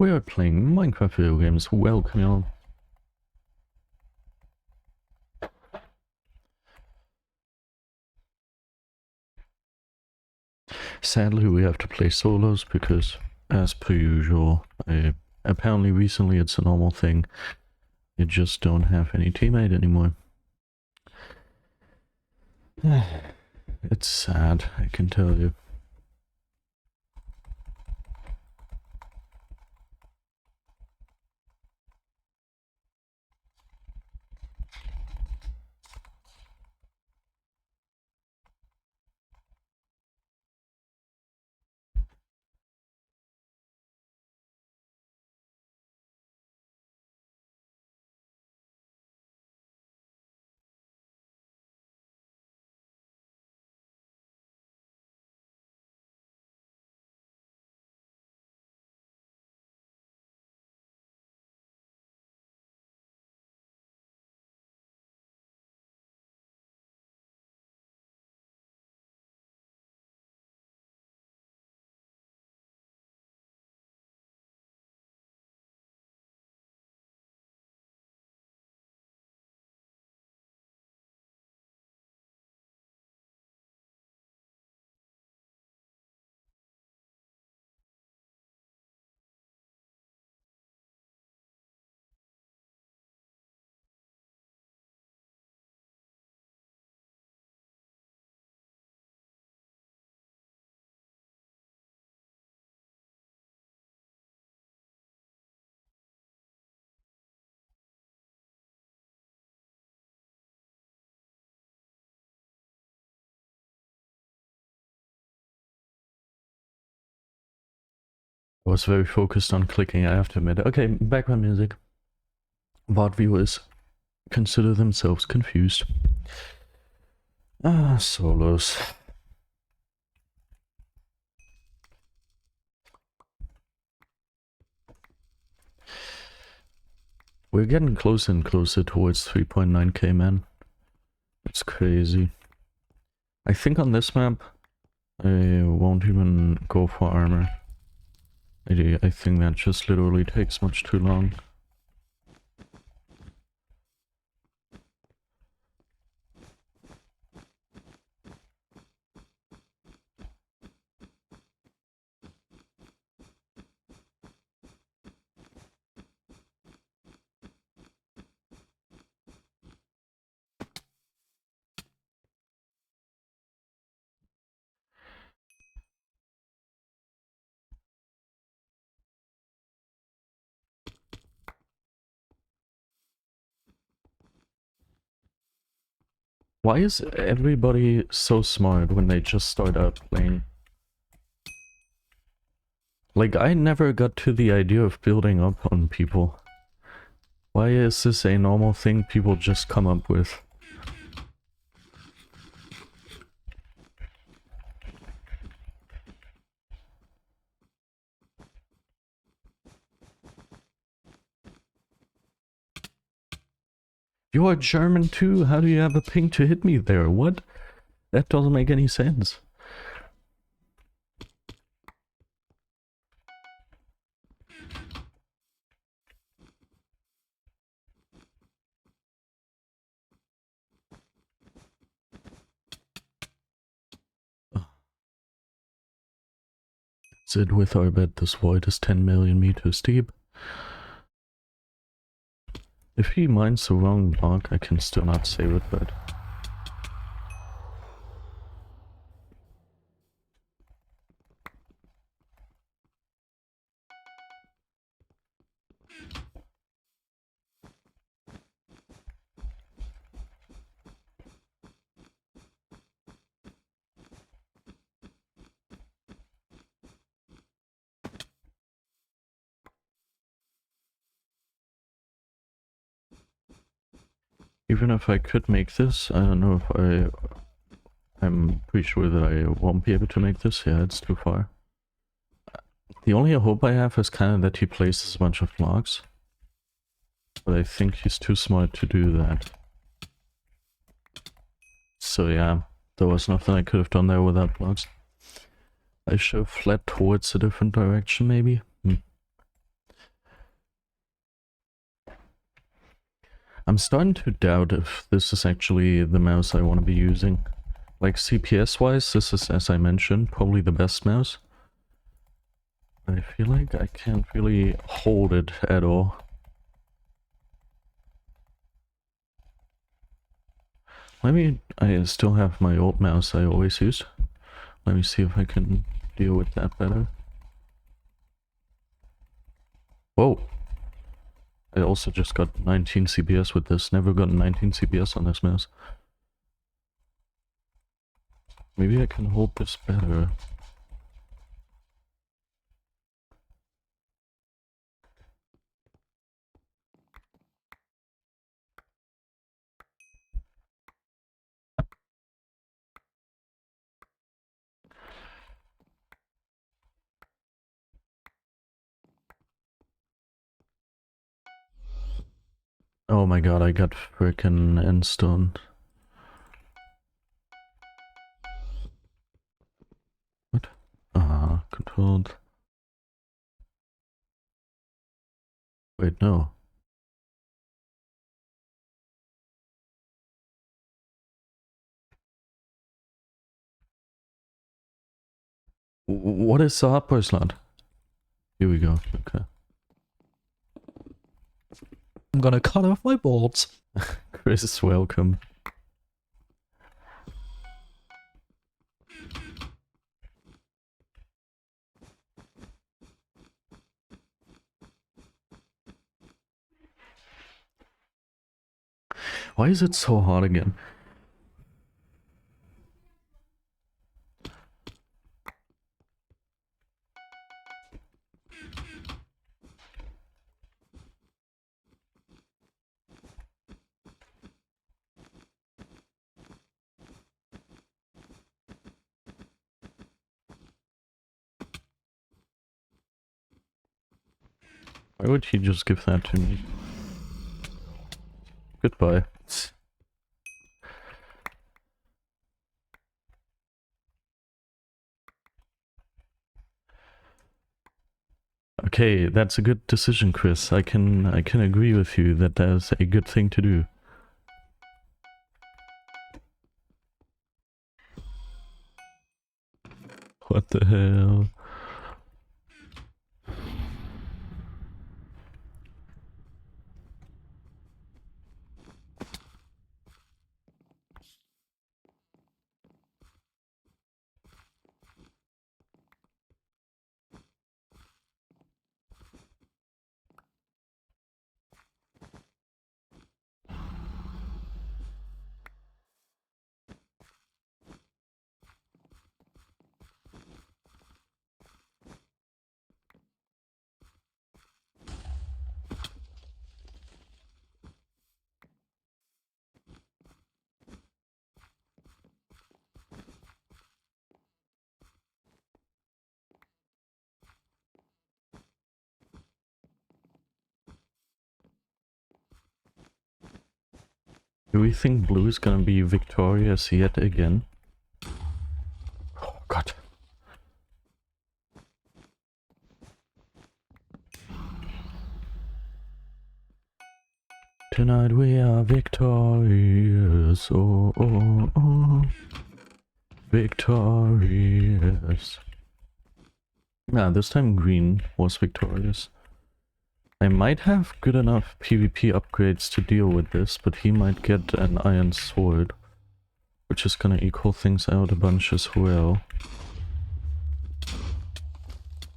We are playing Minecraft video games. Welcome y'all. Sadly, we have to play solos because, as per usual, apparently recently it's a normal thing. You just don't have any teammate anymore. It's sad, I can tell you. I was very focused on clicking, I have to admit. Okay, background music. VOD viewers consider themselves confused. Solos. We're getting closer and closer towards 3.9k, man. It's crazy. I think on this map, I won't even go for armor. I think that just literally takes much too long. Why is everybody so smart when they just start out playing? Like, I never got to the idea of building up on people. Why is this a normal thing people just come up with? You are German too? How do you have a ping to hit me there? What? That doesn't make any sense. That's it with our bet. This void is 10 million meters deep. If he mines the wrong block, I can still not save it, but... Even if I could make this, I don't know if I'm pretty sure that I won't be able to make this. Yeah, it's too far. The only hope I have is kind of that he places a bunch of blocks. But I think he's too smart to do that. So yeah, there was nothing I could have done there without blocks. I should have fled towards a different direction maybe. I'm starting to doubt if this is actually the mouse I want to be using. Like CPS wise, this is, as I mentioned, probably the best mouse. I feel like I can't really hold it at all. Maybe I still have my old mouse I always used. Let me see if I can deal with that better. Whoa! I also just got 19 CPS with this. Never got 19 CPS on this mouse. Maybe I can hold this better. Oh my god, I got frickin' end-stoned. What? Controlled. Wait, no. What is the hardware slot? Here we go, okay. I'm gonna cut off my balls. Chris, welcome. Why is it so hard again? Why would he just give that to me? Goodbye. Okay, that's a good decision, Chris. I can agree with you that that's a good thing to do. What the hell? Do we think blue is gonna be victorious yet again? Oh god. Tonight we are victorious, oh, oh, oh. Victorious. Yeah, this time green was victorious. I might have good enough PvP upgrades to deal with this, but he might get an iron sword, which is gonna equal things out a bunch as well.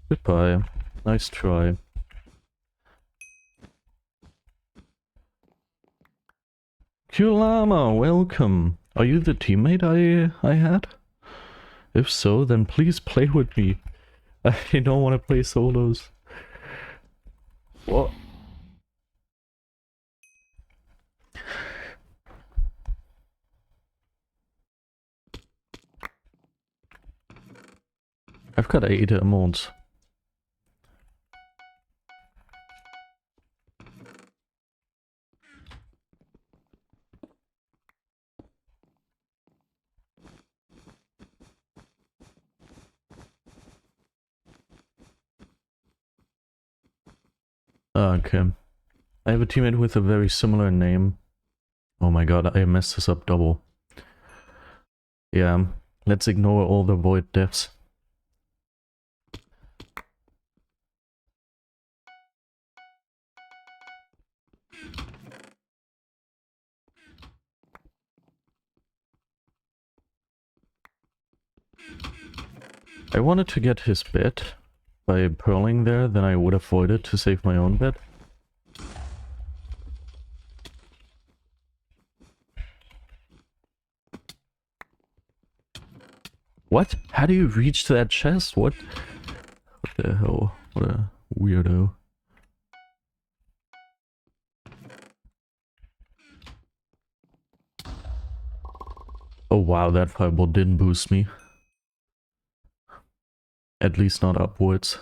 Goodbye. Nice try. Q-Llama, welcome! Are you the teammate I had? If so, then please play with me. I don't want to play solos. What? I've got 8 emotes. Okay. I have a teammate with a very similar name. Oh my god, I messed this up double. Yeah, let's ignore all the void deaths. I wanted to get his bed by pearling there, then I would have voided to save my own bed. What? How do you reach that chest? What? What the hell? What a weirdo. Oh wow, that fireball didn't boost me. At least not upwards.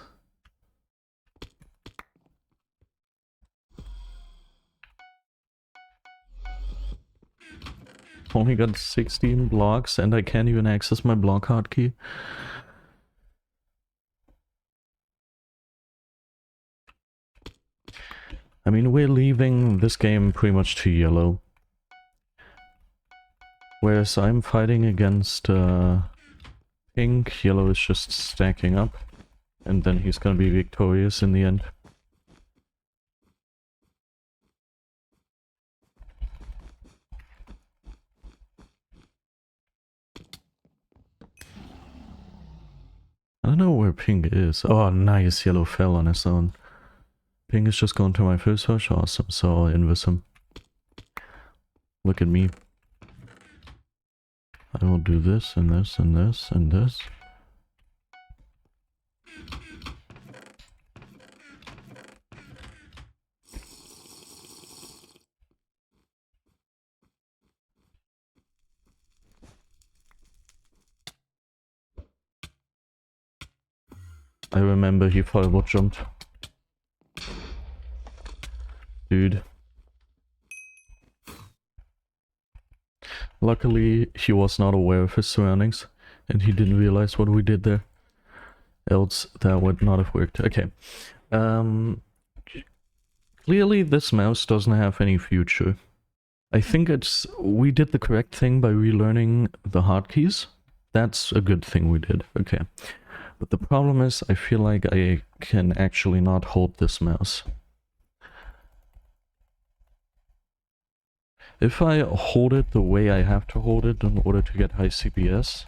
Only got 16 blocks and I can't even access my block hotkey. I mean, we're leaving this game pretty much to yellow. Whereas I'm fighting against pink, yellow is just stacking up. And then he's gonna be victorious in the end. I don't know where pink is. Oh, nice, yellow fell on his own. Pink is just going to my first rush, awesome, so I'll invis him. Look at me. I will do this, and this, and this, and this. I remember he fireball jumped. Dude. Luckily, he was not aware of his surroundings, and he didn't realize what we did there. Else, that would not have worked. Okay. Clearly, this mouse doesn't have any future. I think we did the correct thing by relearning the hotkeys. That's a good thing we did. Okay. But the problem is, I feel like I can actually not hold this mouse. If I hold it the way I have to hold it in order to get high CPS...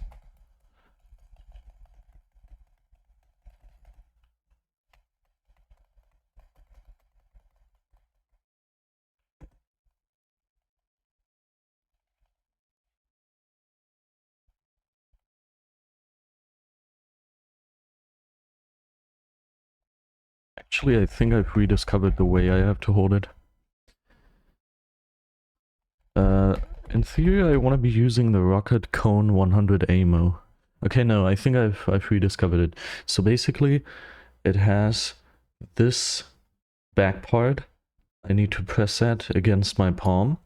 Actually, I think I've rediscovered the way I have to hold it. In theory, I want to be using the Rocket Cone 100 ammo. Okay, no, I think I've rediscovered it. So basically, it has this back part. I need to press that against my palm.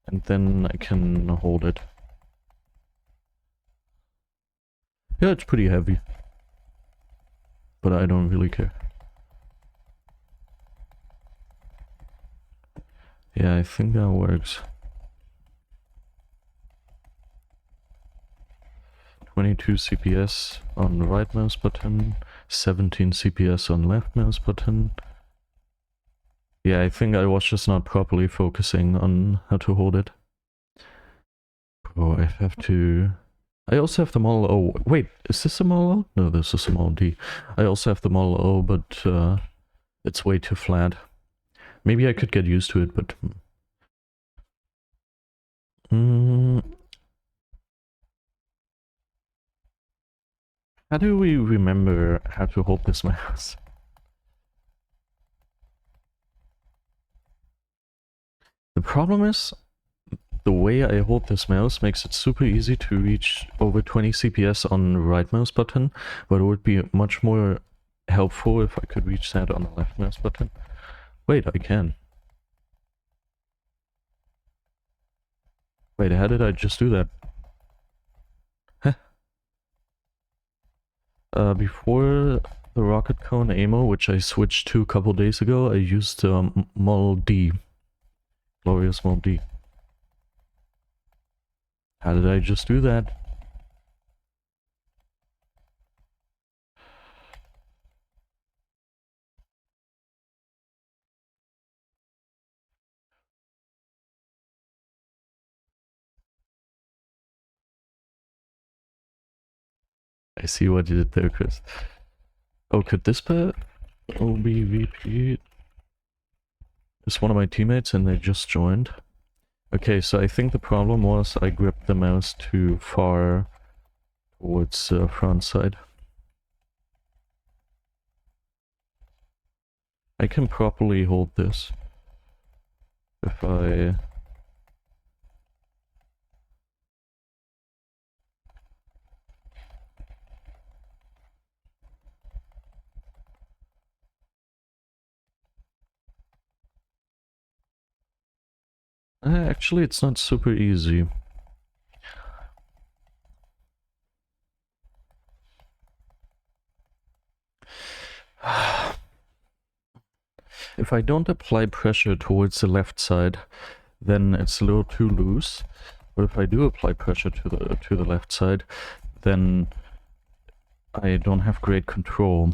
And then I can hold it. Yeah, it's pretty heavy. But I don't really care. Yeah, I think that works. 22 CPS on right mouse button, 17 CPS on left mouse button. Yeah, I think I was just not properly focusing on how to hold it. Oh, I have to... I also have the model O. Wait, is this a model O? No, this is a model D. I also have the model O, but it's way too flat. Maybe I could get used to it, but... How do we remember how to hold this mouse? The problem is, the way I hold this mouse makes it super easy to reach over 20 CPS on the right mouse button, but it would be much more helpful if I could reach that on the left mouse button. Wait, I can. Wait, how did I just do that? Huh. Before the rocket cone ammo, which I switched to a couple days ago, I used Model D. Glorious Model D. How did I just do that? I see what you did there, Chris. Oh, could this be OBVP? It's one of my teammates and they just joined. Okay, so I think the problem was I gripped the mouse too far towards the front side. I can properly hold this if I... Actually, it's not super easy. If I don't apply pressure towards the left side, then it's a little too loose. But if I do apply pressure to the left side, then I don't have great control.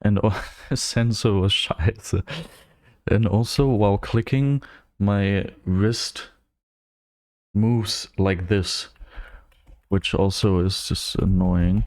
And the sensor was scheiße. And also, while clicking, my wrist moves like this, which also is just annoying.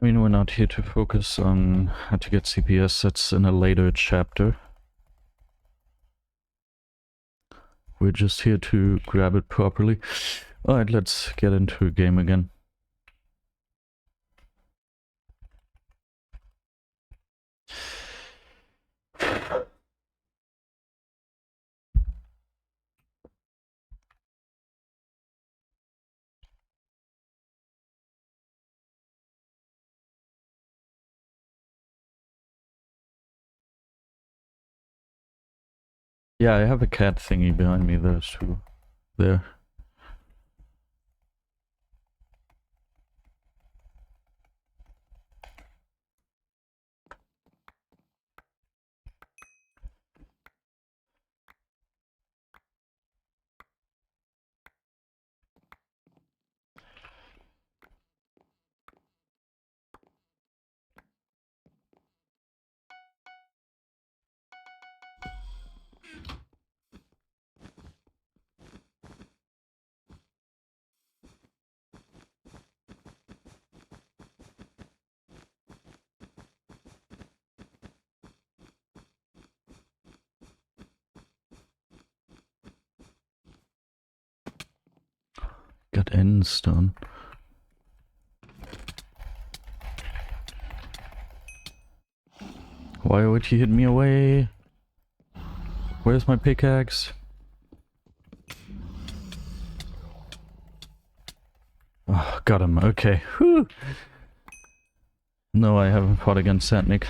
I mean, we're not here to focus on how to get CPS, that's in a later chapter. We're just here to grab it properly. Alright, let's get into a game again. Yeah, I have a cat thingy behind me there too. There. Got ends done. Why would he hit me away? Where's my pickaxe? Oh, got him. Okay. Whew. No, I haven't fought against Satnik.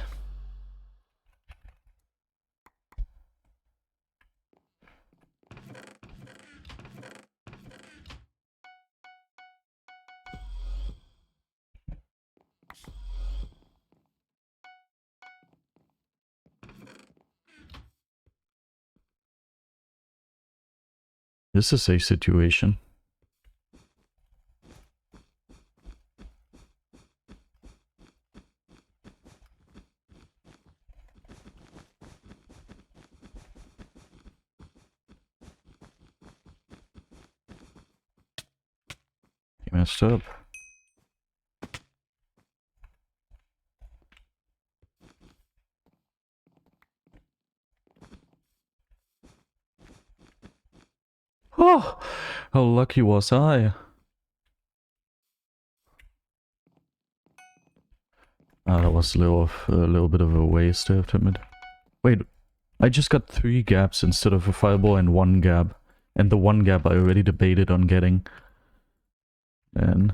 This is a situation. He messed up. Oh, how lucky was I? That was a little bit of a waste, I have to admit. Wait, I just got 3 gaps instead of a fireball and 1 gap. And the 1 gap I already debated on getting. And...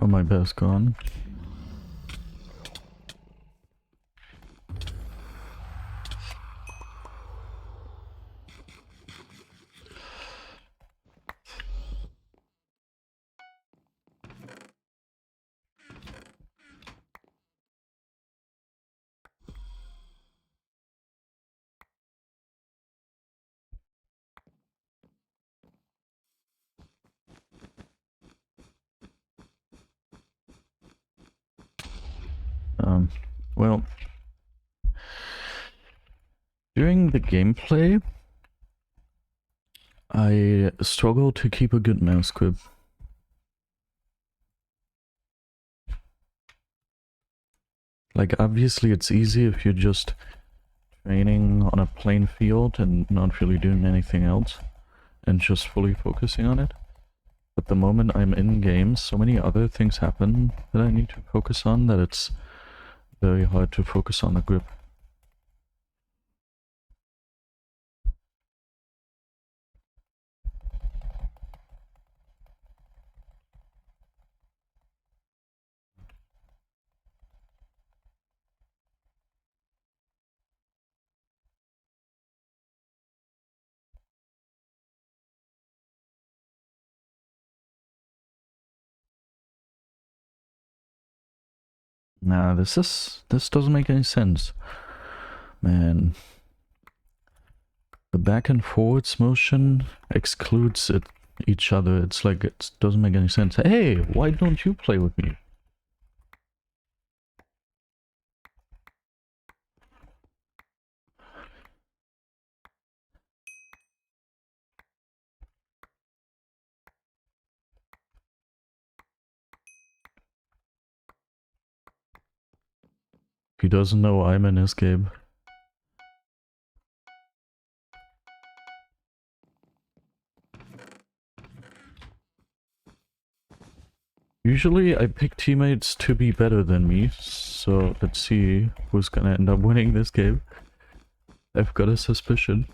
oh, my bear's gone. Well... during the gameplay, I struggle to keep a good mouse grip. Like, obviously it's easy if you're just training on a plain field and not really doing anything else, and just fully focusing on it. But the moment I'm in game, so many other things happen that I need to focus on that it's very hard to focus on the grip. Nah, this doesn't make any sense. Man. The back and forwards motion excludes each other. It's like, it doesn't make any sense. Hey, why don't you play with me? He doesn't know I'm in his game. Usually I pick teammates to be better than me, so let's see who's gonna end up winning this game. I've got a suspicion.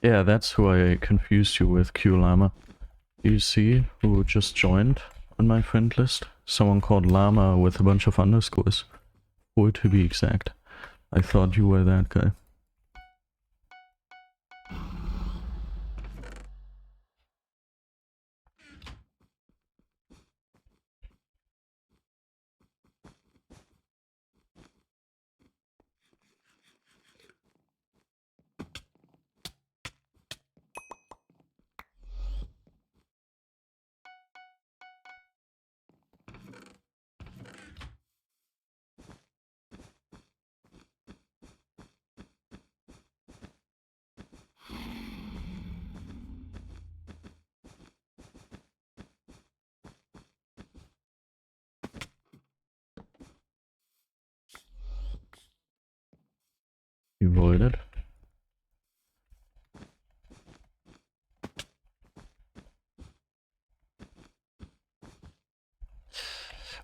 Yeah, that's who I confused you with, Q-Llama. You see who just joined on my friend list? Someone called Llama with a bunch of underscores. 4 to be exact. I thought you were that guy.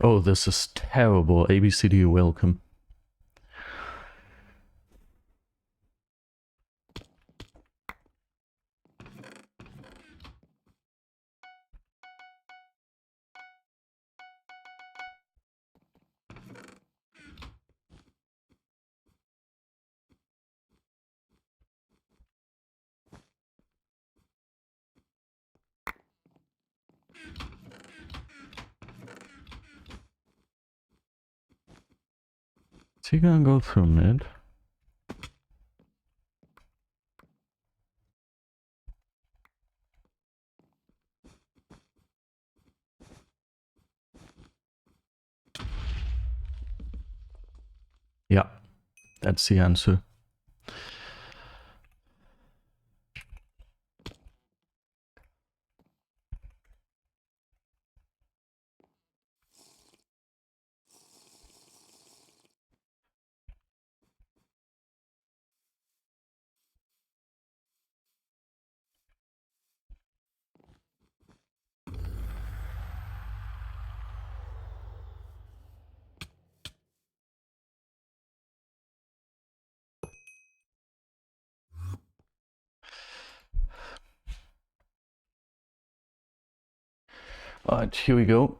Oh, this is terrible. ABCD, welcome. Is he gonna go through mid? Yeah, that's the answer. Alright, here we go.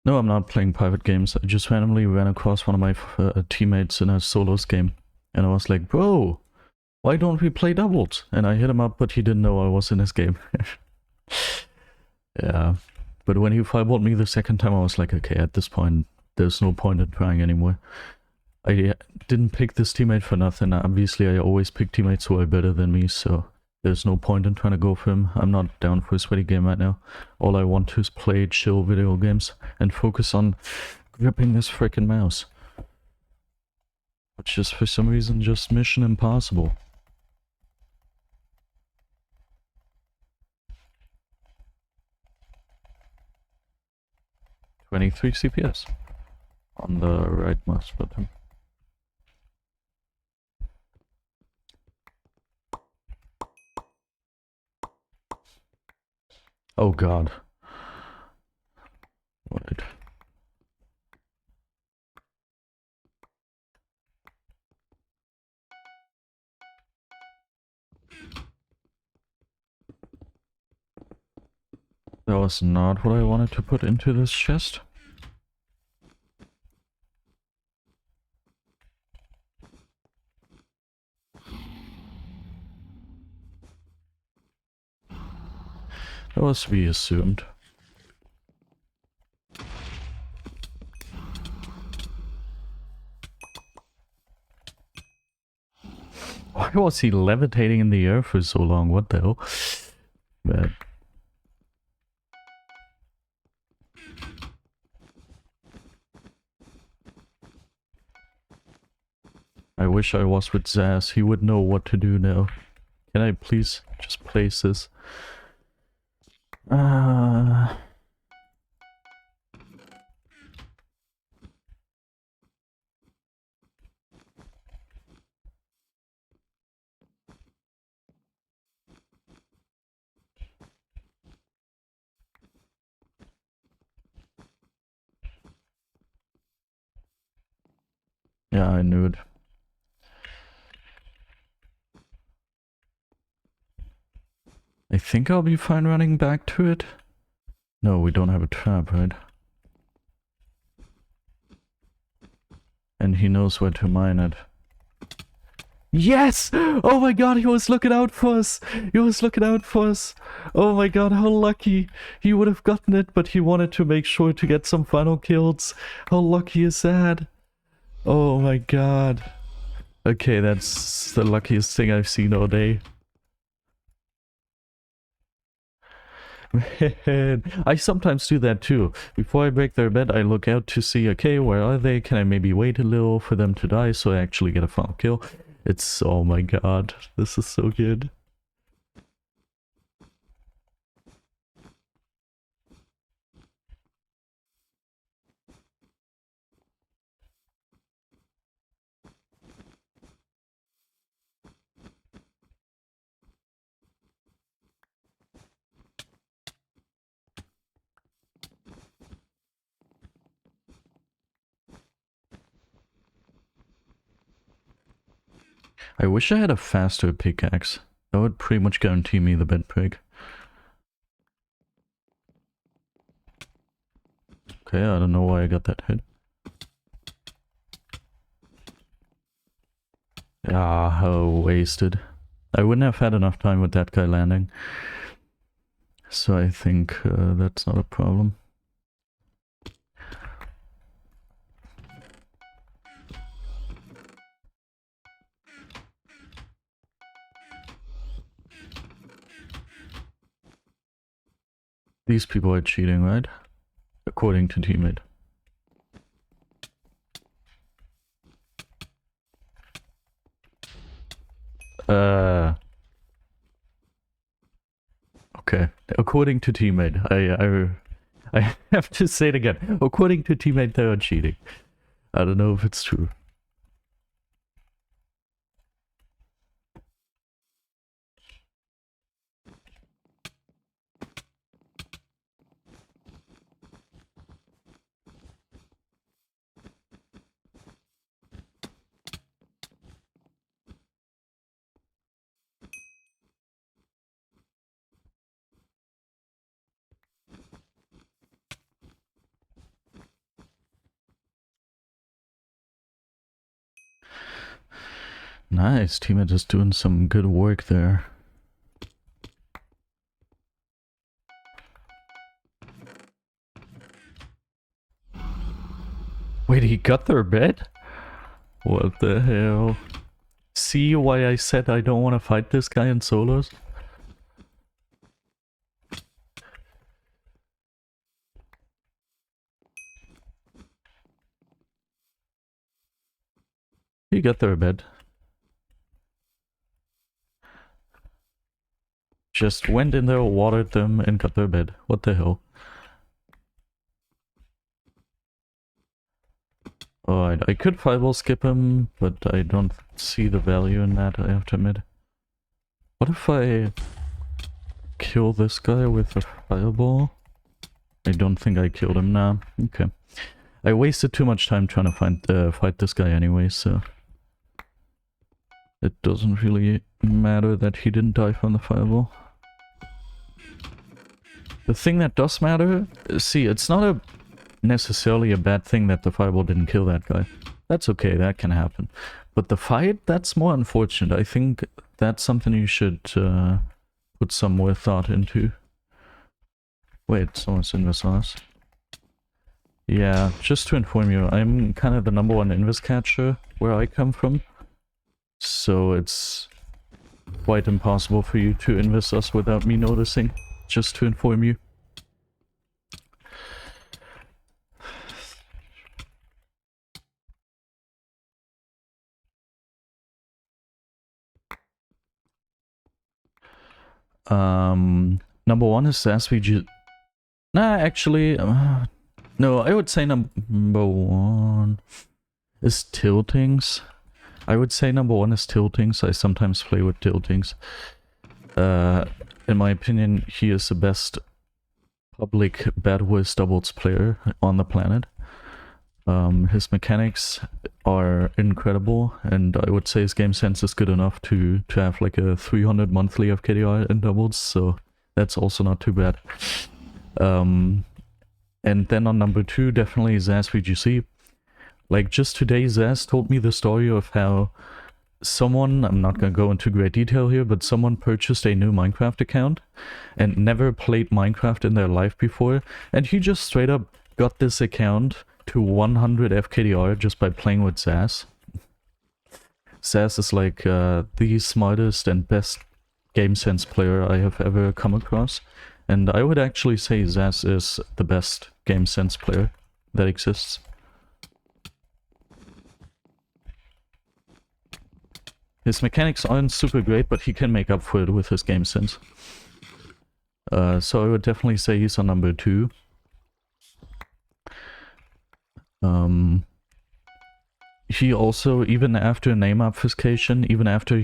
No, I'm not playing private games. I just randomly ran across one of my teammates in a solos game. And I was like, bro, why don't we play doubles? And I hit him up, but he didn't know I was in his game. Yeah. But when he fireballed me the second time, I was like, okay, at this point, there's no point in trying anymore. I didn't pick this teammate for nothing. Obviously, I always pick teammates who are better than me, so there's no point in trying to go for him. I'm not down for a sweaty game right now. All I want to is play chill video games and focus on gripping this freaking mouse. Which is for some reason just mission impossible. (23 CPS) on the right mouse button. Oh god. Wait. That was not what I wanted to put into this chest. That was to be assumed. Why was he levitating in the air for so long? What the hell? But I wish I was with Zaz. He would know what to do now. Can I please just place this? Yeah, I knew it. I think I'll be fine running back to it. No, we don't have a trap, right? And he knows where to mine it. Yes! Oh my god, he was looking out for us! He was looking out for us! Oh my god, how lucky! He would have gotten it, but he wanted to make sure to get some final kills. How lucky is that? Oh my god. Okay, that's the luckiest thing I've seen all day. Man, I sometimes do that too. Before I break their bed, I look out to see, okay, where are they? Can I maybe wait a little for them to die so I actually get a final kill? It's, oh my god, this is so good. I wish I had a faster pickaxe. That would pretty much guarantee me the bed prig. Okay, I don't know why I got that hit. Ah, how wasted. I wouldn't have had enough time with that guy landing. So I think that's not a problem. These people are cheating, right? According to teammate. Okay. According to teammate, I have to say it again. According to teammate, they are cheating. I don't know if it's true. Nice, teammate is doing some good work there. Wait, he got their bed? What the hell? See why I said I don't want to fight this guy in solos? He got their bed. Just went in there, watered them, and got their bed. What the hell? Alright, I could fireball skip him, but I don't see the value in that, I have to admit. What if I kill this guy with a fireball? I don't think I killed him now. Okay. I wasted too much time trying to fight this guy anyway, so... It doesn't really matter that he didn't die from the fireball. The thing that does matter... See, it's not necessarily a bad thing that the fireball didn't kill that guy. That's okay, that can happen. But the fight, that's more unfortunate. I think that's something you should put some more thought into. Wait, someone's in this house. Yeah, just to inform you, I'm kind of the #1 invis catcher where I come from. So it's quite impossible for you to invis us without me noticing, just to inform you. #1 is SVG. Nah, actually, no, I would say #1 is Tiltings. I would say #1 is Tiltings. I sometimes play with Tiltings. In my opinion, he is the best public BedWars doubles player on the planet. His mechanics are incredible, and I would say his game sense is good enough to have like a 300 monthly of KDR in doubles, so that's also not too bad. And then on #2, definitely Zaz VGC. Like, just today, Zaz told me the story of how someone, I'm not gonna go into great detail here, but someone purchased a new Minecraft account and never played Minecraft in their life before, and he just straight up got this account to 100 FKDR just by playing with Zaz. Zaz is like the smartest and best game sense player I have ever come across, and I would actually say Zaz is the best game sense player that exists. His mechanics aren't super great, but he can make up for it with his game sense. So I would definitely say he's on #2. He also, even after name obfuscation, even after,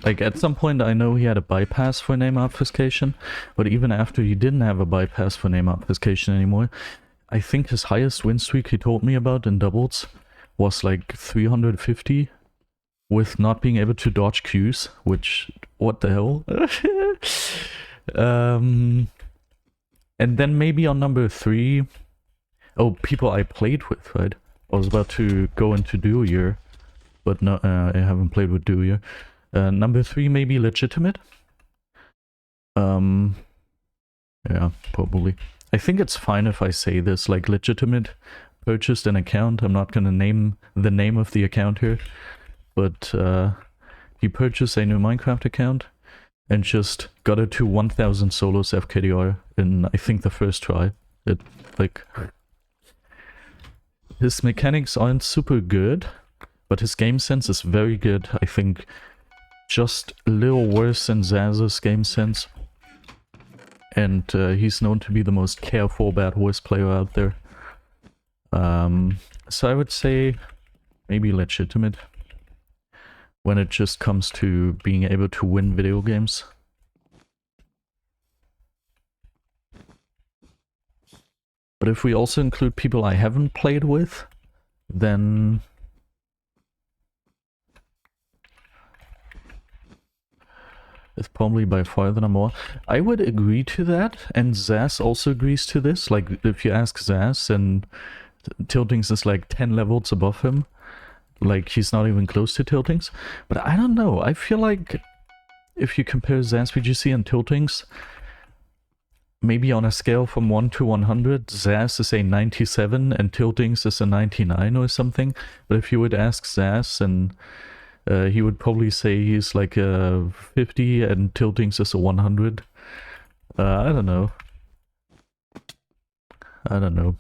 like, at some point I know he had a bypass for name obfuscation, but even after he didn't have a bypass for name obfuscation anymore, I think his highest win streak he told me about in doubles was like 350 with not being able to dodge Qs, which, what the hell? And then maybe on number 3, oh, people I played with, right? I was about to go into duo year, but no, I haven't played with duo year. Number 3 maybe legitimate. Yeah, probably. I think it's fine if I say this, like legitimate purchased an account. I'm not gonna name the name of the account here, but he purchased a new Minecraft account and just got it to 1000 solos FKDR in, I think, the first try. It, like, his mechanics aren't super good, but his game sense is very good. I think just a little worse than Zaz's game sense. And he's known to be the most careful bad horse player out there. So I would say maybe legitimate when it just comes to being able to win video games. But if we also include people I haven't played with, then it's probably by far the number 1. I would agree to that, and Zaz also agrees to this. Like, if you ask Zaz, and Tiltings is like 10 levels above him. Like, he's not even close to Tiltings. But I don't know, I feel like if you compare Zaz VGC and Tiltings, maybe on a scale from 1 to 100, Zaz is a 97 and Tiltings is a 99 or something. But if you would ask Zaz, and he would probably say he's like a 50 and Tiltings is a 100. I don't know. I don't know.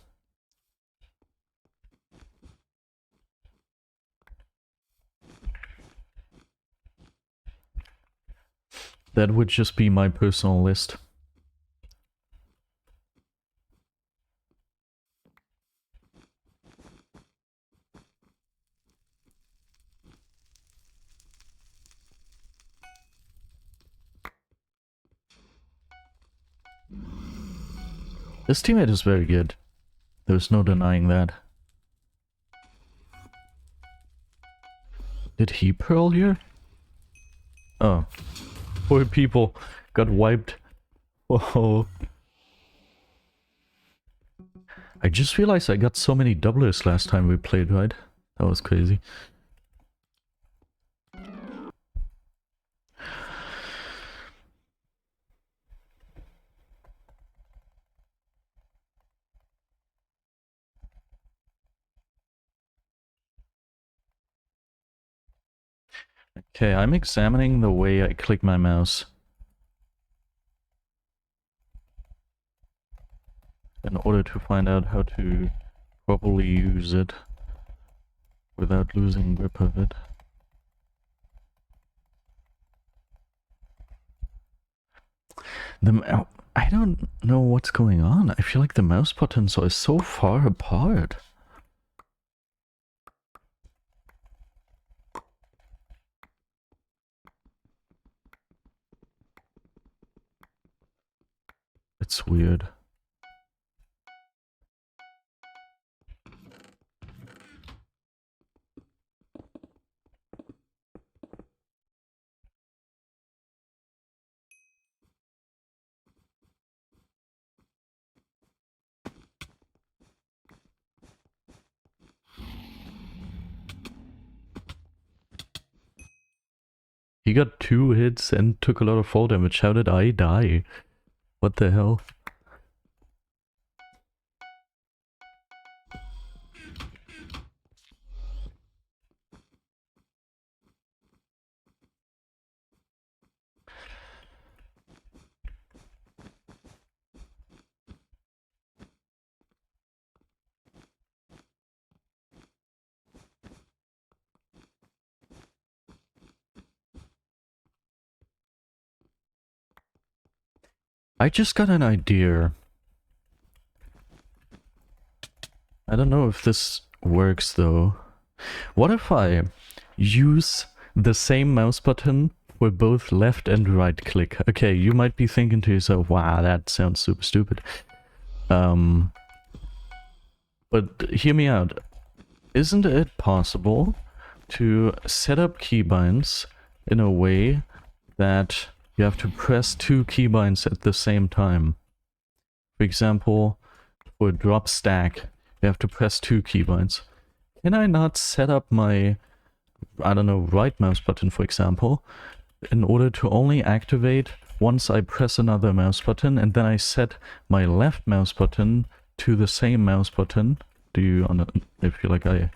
That would just be my personal list. This teammate is very good. There's no denying that. Did he pearl here? Oh. Poor people got wiped. Whoa. I just realized I got so many doublers last time we played, right? That was crazy. Okay, I'm examining the way I click my mouse in order to find out how to properly use it without losing grip of it. I don't know what's going on. I feel like the mouse buttons are so far apart. It's weird. He got 2 hits and took a lot of fall damage. How did I die? What the hell? I just got an idea. I don't know if this works though. What if I use the same mouse button for both left and right click? Okay, you might be thinking to yourself, wow, that sounds super stupid. But hear me out. Isn't it possible to set up keybinds in a way that you have to press 2 keybinds at the same time? For example, for drop stack, you have to press 2 keybinds. Can I not set up my, I don't know, right mouse button, for example, in order to only activate once I press another mouse button, and then I set my left mouse button to the same mouse button? I feel like I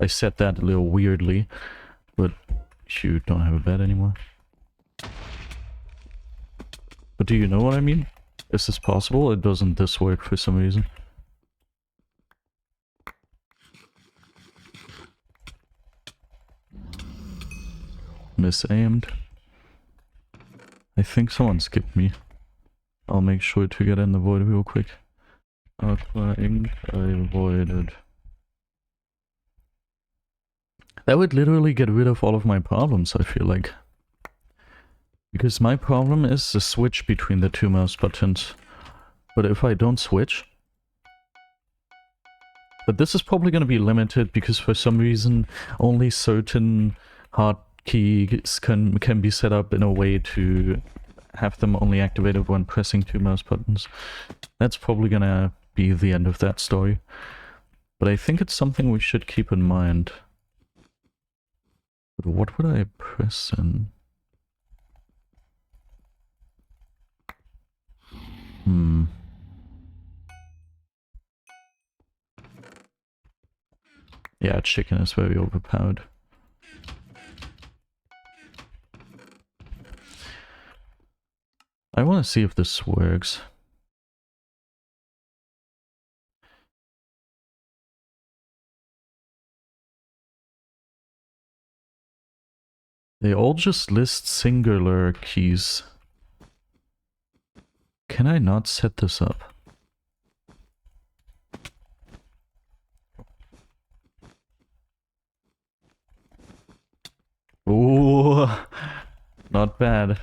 set that a little weirdly, but shoot, don't have a bed anymore. But do you know what I mean? Is this possible? Or doesn't this work for some reason? Misaimed. I think someone skipped me. I'll make sure to get in the void real quick. Aqua ink, I avoided. That would literally get rid of all of my problems, I feel like. Because my problem is the switch between the 2 mouse buttons. But if I don't switch... But this is probably going to be limited because for some reason only certain hotkeys can be set up in a way to have them only activated when pressing 2 mouse buttons. That's probably going to be the end of that story. But I think it's something we should keep in mind. But what would I press in? Yeah, chicken is very overpowered. I want to see if this works. They all just list singular keys. Can I not set this up? Ooh, not bad.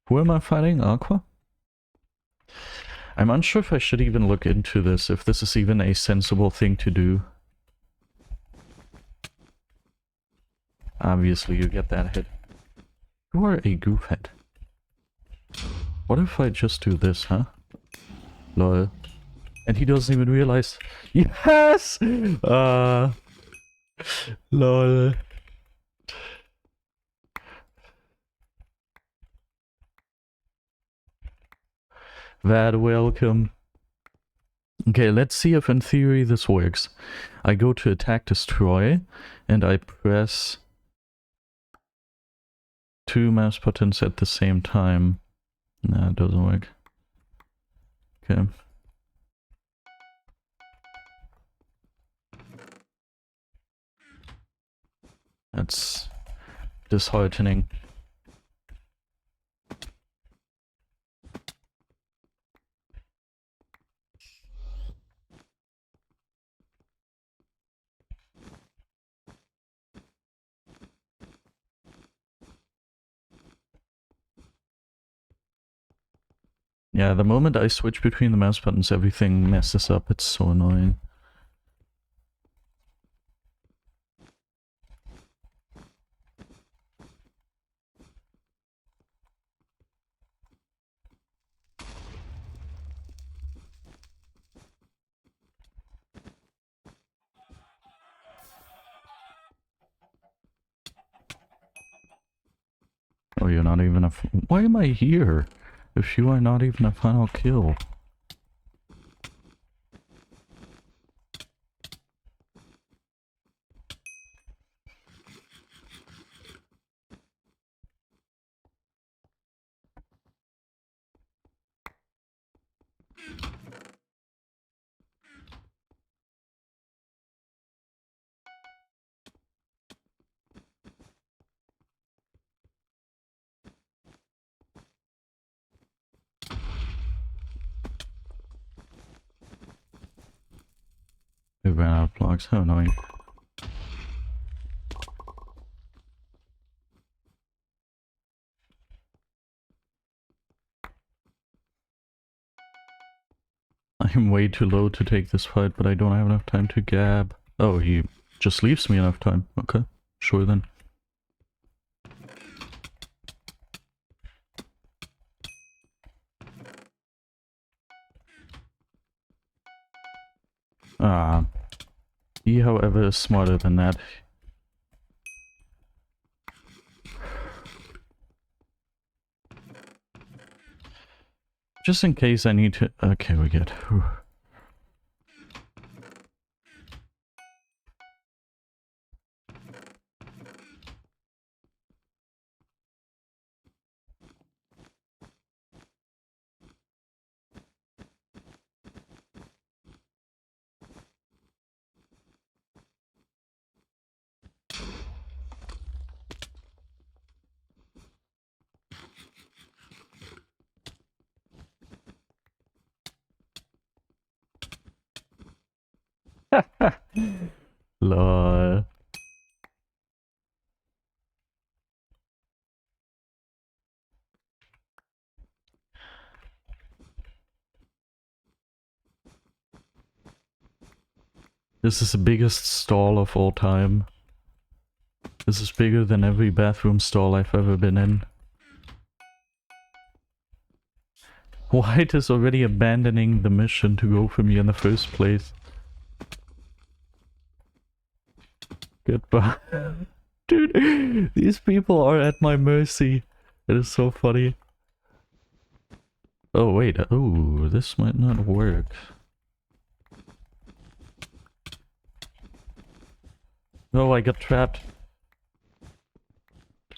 Who am I fighting? Aqua? I'm unsure if I should even look into this, if this is even a sensible thing to do. Obviously you get that hit. You are a goofhead. What if I just do this, huh? Lol. And he doesn't even realize. Yes! Lol. Vad welcome. Okay, let's see if in theory this works. I go to attack destroy and I press 2 mouse buttons at the same time. No, it doesn't work. Okay. That's disheartening. Yeah, the moment I switch between the mouse buttons, everything messes up. It's so annoying. Oh, you're not even a... Why am I here? If you are not even a final kill. We ran out of blocks, how annoying. I'm way too low to take this fight, but I don't have enough time to gab. Oh, he just leaves me enough time. Okay, sure then. He, however, is smarter than that. Just in case I need to... Okay, we're good. Whew. Lol. This is the biggest stall of all time. This is bigger than every bathroom stall I've ever been in. White is already abandoning the mission to go for me in the first place. Goodbye. Dude, these people are at my mercy. It is so funny. Oh wait, oh, this might not work. No, I got trapped.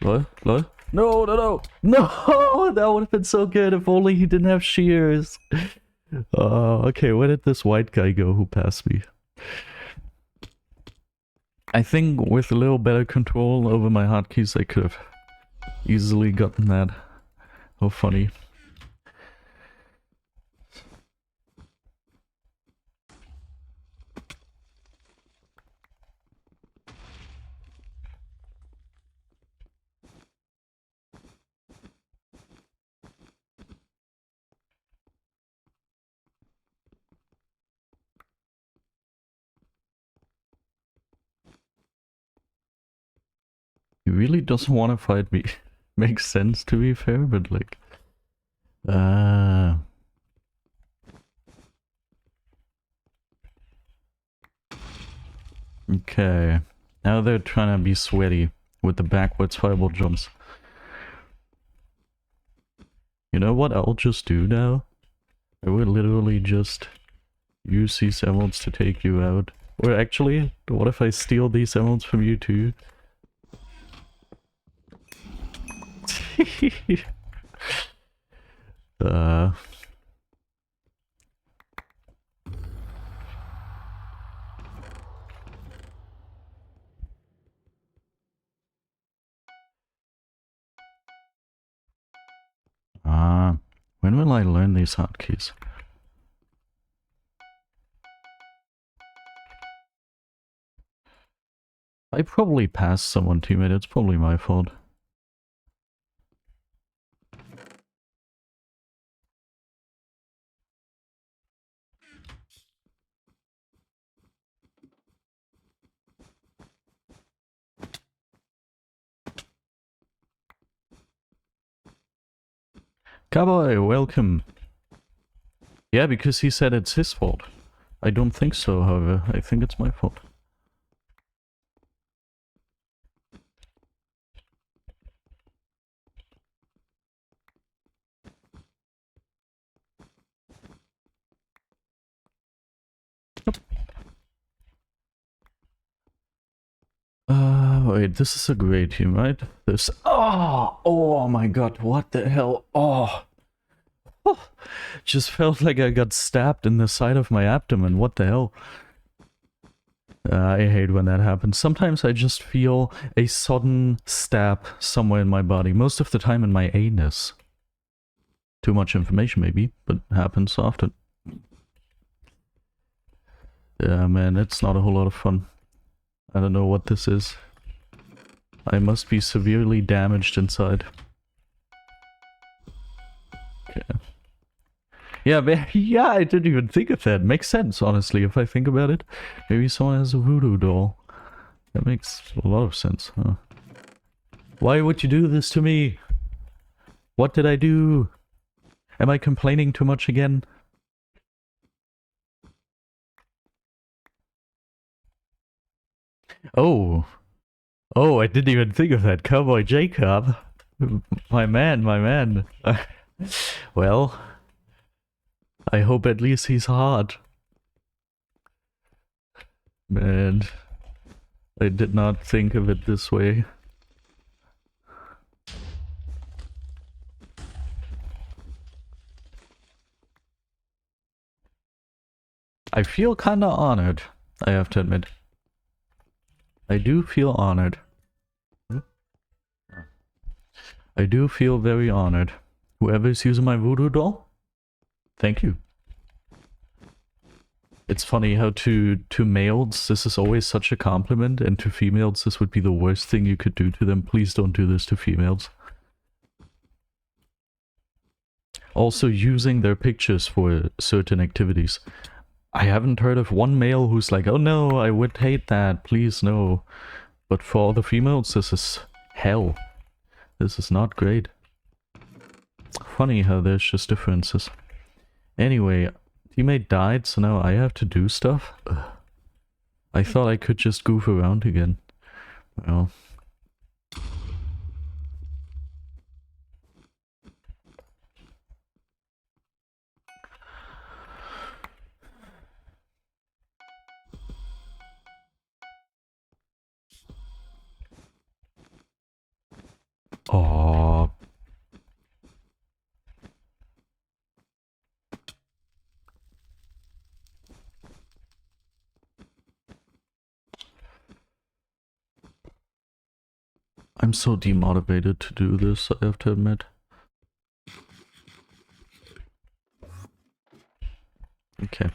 What? What? No, no, no! No! That would have been so good if only he didn't have shears. Okay, where did this white guy go who passed me? I think with a little better control over my hotkeys, I could have easily gotten that. How funny. He really doesn't want to fight me. Makes sense to be fair, but like... Okay. Now they're trying to be sweaty with the backwards fireball jumps. You know what I'll just do now? I will literally just use these emeralds to take you out. Or actually, what if I steal these emeralds from you too? When will I learn these hotkeys? I probably passed someone, teammate. It's probably my fault. Cowboy, welcome. Yeah, because he said it's his fault. I don't think so, however. I think it's my fault. Wait, this is a great team, right? This... Oh my god, what the hell? Just felt like I got stabbed in the side of my abdomen, what the hell? I hate when that happens. Sometimes I just feel a sudden stab somewhere in my body, most of the time in my anus. Too much information maybe, but happens often. Yeah man, it's not a whole lot of fun. I don't know what this is. I must be severely damaged inside. Okay. Yeah, yeah, I didn't even think of that. Makes sense, honestly, if I think about it. Maybe someone has a voodoo doll. That makes a lot of sense, huh? Why would you do this to me? What did I do? Am I complaining too much again? Oh. Oh, I didn't even think of that. Cowboy Jacob. My man, my man. Well, I hope at least he's hard. Man, I did not think of it this way. I feel kinda honored, I have to admit. I do feel honored. I do feel very honored. Whoever's using my voodoo doll, thank you. It's funny how to males this is always such a compliment, and to females this would be the worst thing you could do to them. Please don't do this to females. Also using their pictures for certain activities. I haven't heard of one male who's like, oh no, I would hate that, please no. But for all the females, this is hell. This is not great. Funny how there's just differences. Anyway, teammate died, so now I have to do stuff? Ugh. I thought I could just goof around again. Well... Oh. I'm so demotivated to do this, I have to admit. Okay.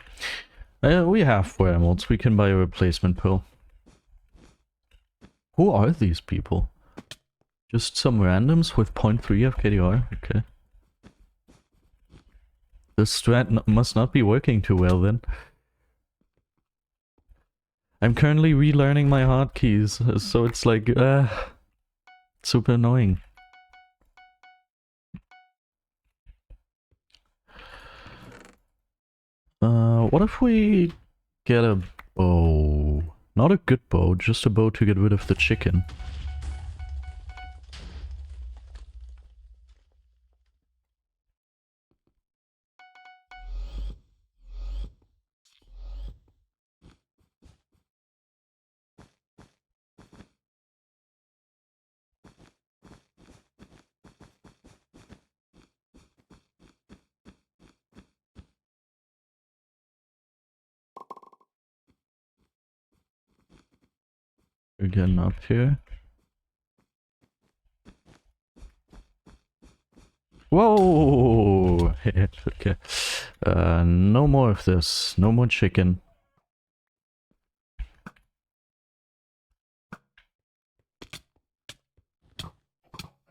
We have 4 emeralds, we can buy a replacement pearl. Who are these people? Just some randoms with 0.3 FKDR? Okay. This strat must not be working too well then. I'm currently relearning my hotkeys, so it's like, super annoying. What if we get a bow? Not a good bow, just a bow to get rid of the chicken. We're getting up here. Whoa! Okay. No more of this. No more chicken.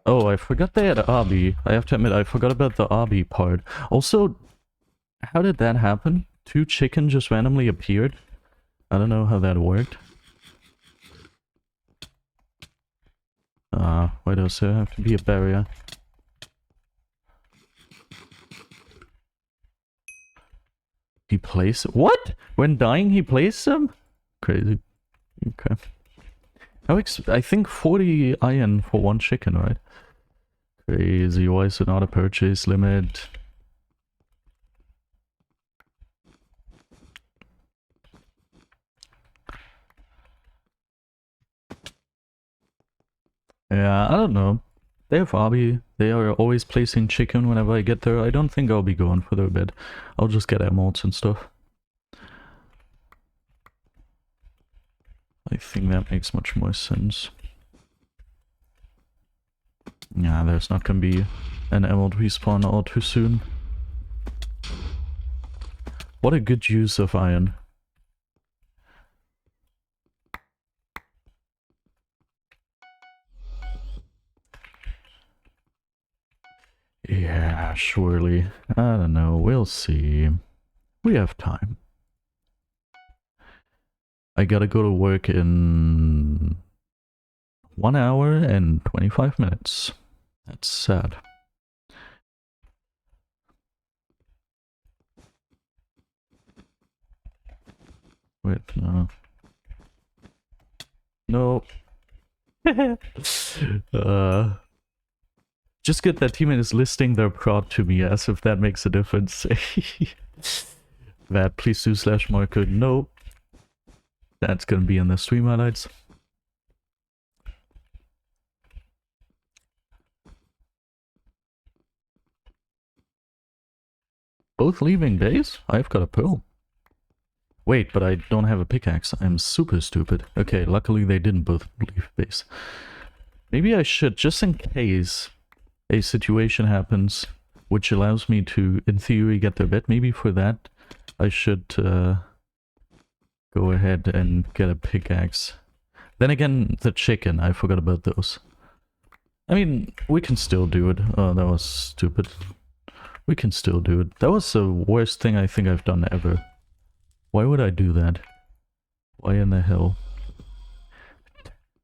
Oh, I forgot they had obby. I have to admit, I forgot about the obby part. Also, how did that happen? 2 chicken just randomly appeared? I don't know how that worked. Why does there have to be a barrier? He placed... What? When dying he placed them? Crazy. Okay. I think 40 iron for 1 chicken, right? Crazy. Why is it not a purchase limit? Yeah, I don't know. They have obby. They are always placing chicken whenever I get there. I don't think I'll be going for their bed. I'll just get emeralds and stuff. I think that makes much more sense. Yeah, there's not gonna be an emerald respawn all too soon. What a good use of iron. Yeah, surely. I don't know. We'll see. We have time. I gotta go to work in 1 hour and 25 minutes. That's sad. Wait, no. No. Just good that teammate is listing their prod to me as if that makes a difference. That, please do /Marco. No. That's gonna be in the stream highlights. Both leaving base? I've got a pearl. Wait, but I don't have a pickaxe. I'm super stupid. Okay, luckily they didn't both leave base. Maybe I should, just in case a situation happens which allows me to, in theory, get their bed. Maybe for that I should go ahead and get a pickaxe. Then again, the chicken, I forgot about those. I mean, we can still do it. Oh, that was stupid. We can still do it. That was the worst thing I think I've done ever. Why would I do that? Why in the hell?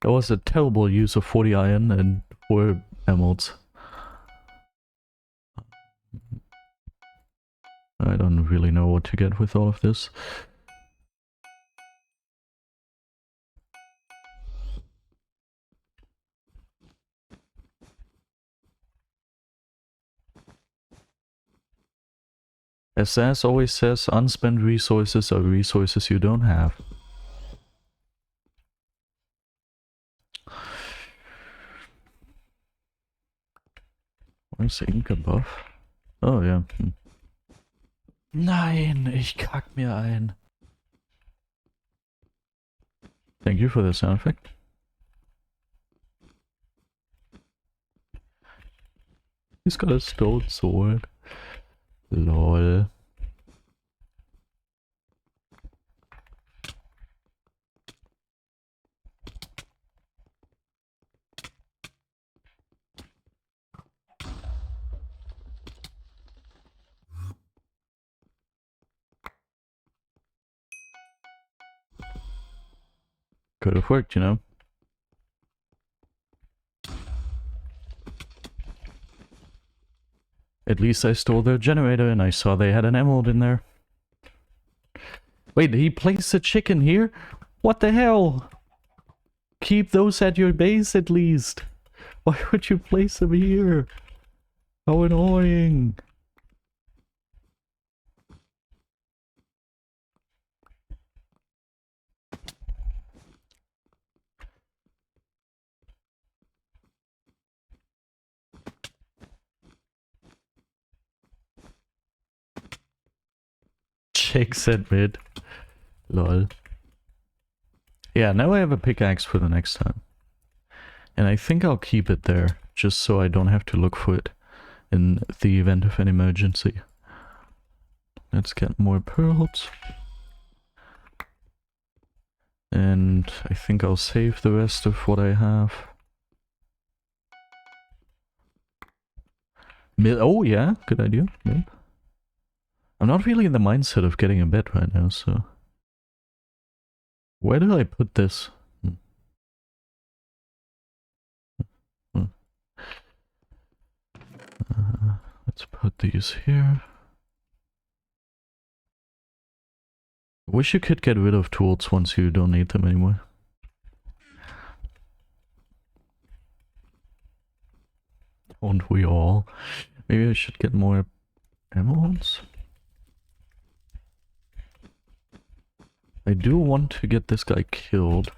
That was a terrible use of 40 iron and 4 emeralds. I don't really know what to get with all of this. As Sass always says, unspent resources are resources you don't have. Where's the Inka buff? Oh yeah. Nein, ich kack mir ein. Thank you for the sound effect. He's got a stone sword. Lol. Could have worked, you know. At least I stole their generator and I saw they had an emerald in there. Wait, he placed a chicken here? What the hell? Keep those at your base at least. Why would you place them here? How annoying. Jake said mid. Lol. Yeah, now I have a pickaxe for the next time. And I think I'll keep it there, just so I don't have to look for it in the event of an emergency. Let's get more pearls. And I think I'll save the rest of what I have. Oh yeah, good idea. Yeah. I'm not really in the mindset of getting a bed right now, so... Where did I put this? Let's put these here. I wish you could get rid of tools once you don't need them anymore. Don't we all? Maybe I should get more emeralds? I do want to get this guy killed,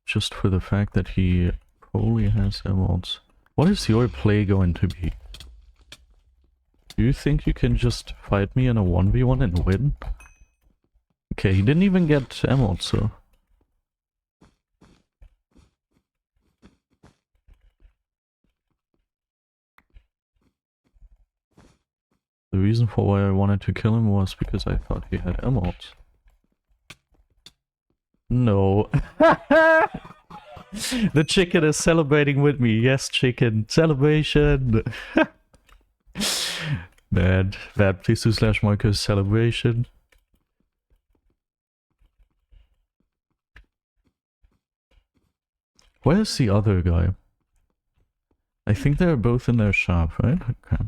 just for the fact that he probably has emeralds. What is your play going to be? Do you think you can just fight me in a 1v1 and win? Okay, he didn't even get emeralds, so... The reason for why I wanted to kill him was because I thought he had emeralds. No. The chicken is celebrating with me. Yes, chicken. Celebration. Bad. Please do /Marcus celebration. Where's the other guy? I think they're both in their shop, right? Okay.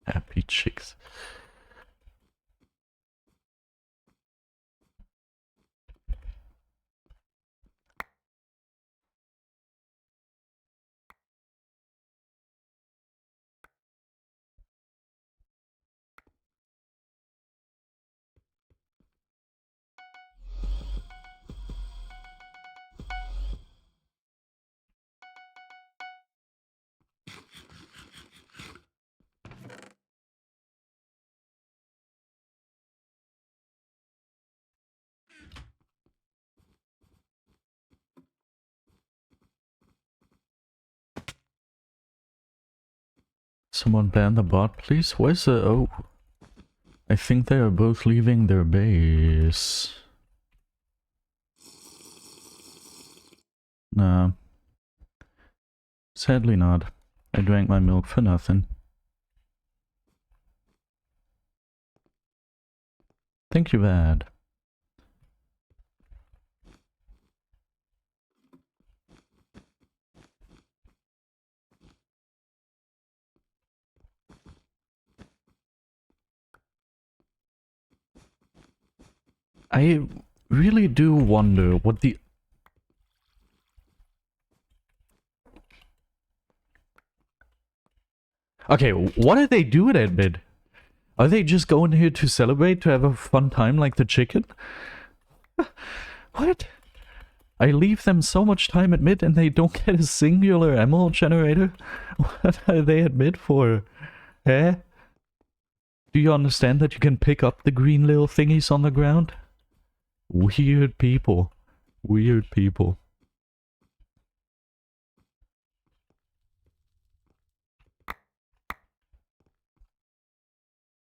Happy chicks. Someone ban the bot, please? Where's the... Oh. I think they are both leaving their base. Nah. Sadly not. I drank my milk for nothing. Thank you, Vad. I really do wonder what the... Okay, what are they doing at mid? Are they just going here to celebrate, to have a fun time like the chicken? What? I leave them so much time at mid and they don't get a singular emerald generator? What are they at mid for? Eh? Do you understand that you can pick up the green little thingies on the ground? Weird people. Weird people.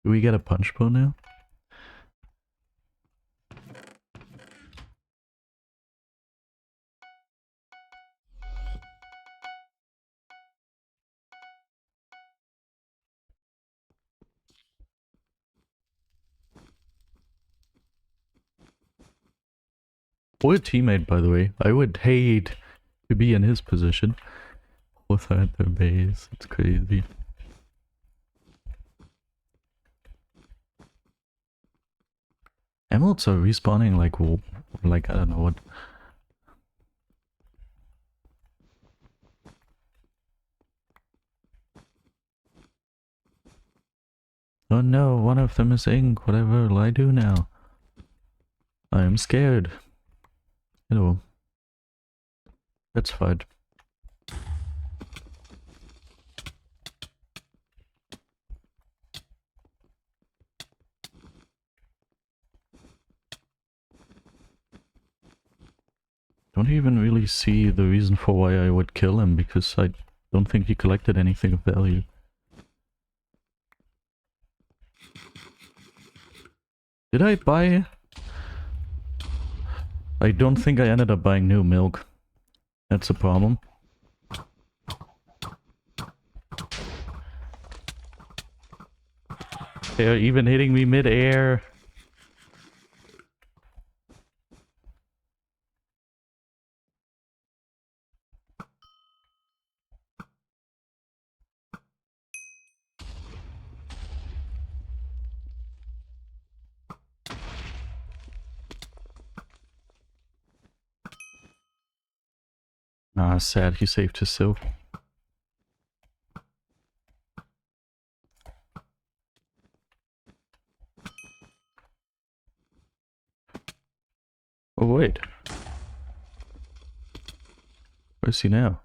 Do we get a punch bowl now? Or a teammate, by the way. I would hate to be in his position. Without their base, it's crazy. Emeralds are respawning like I don't know what. Oh no, one of them is ink. Whatever will I do now? I am scared. Hello. Let's fight. Don't even really see the reason for why I would kill him, because I don't think he collected anything of value. Did I buy... I don't think I ended up buying new milk. That's a problem. They're even hitting me mid-air. Ah, sad, he saved himself. Oh wait. Where's he now?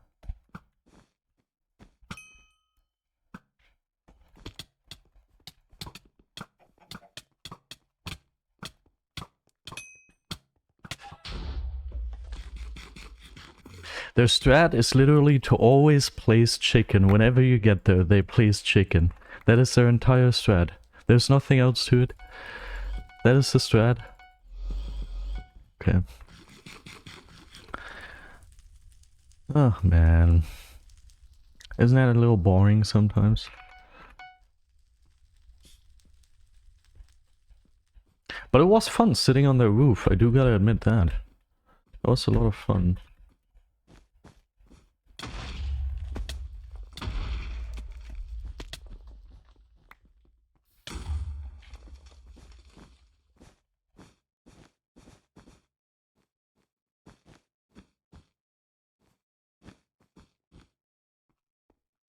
Their strat is literally to always place chicken. Whenever you get there, they place chicken. That is their entire strat. There's nothing else to it. That is the strat. Okay. Oh man. Isn't that a little boring sometimes? But it was fun sitting on the roof, I do gotta admit that. It was a lot of fun.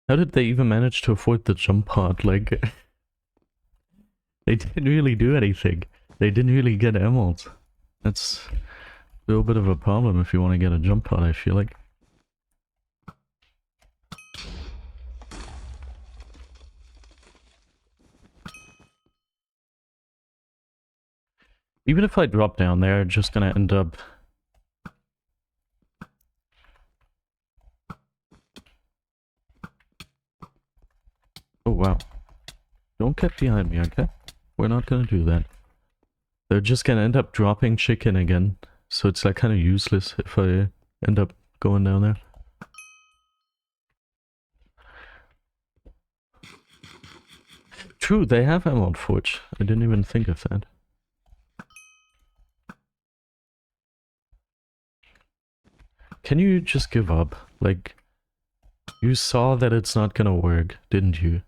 How did they even manage to avoid the jump part? Like, they didn't really do anything. They didn't really get emeralds. That's a little bit of a problem if you want to get a jump part, I feel like. Even if I drop down there, I'm just gonna end up... Oh wow. Don't get behind me, okay? We're not gonna do that. They're just gonna end up dropping chicken again. So it's like kind of useless if I end up going down there. True, they have Emerald Forge. I didn't even think of that. Can you just give up? Like, you saw that it's not gonna work, didn't you?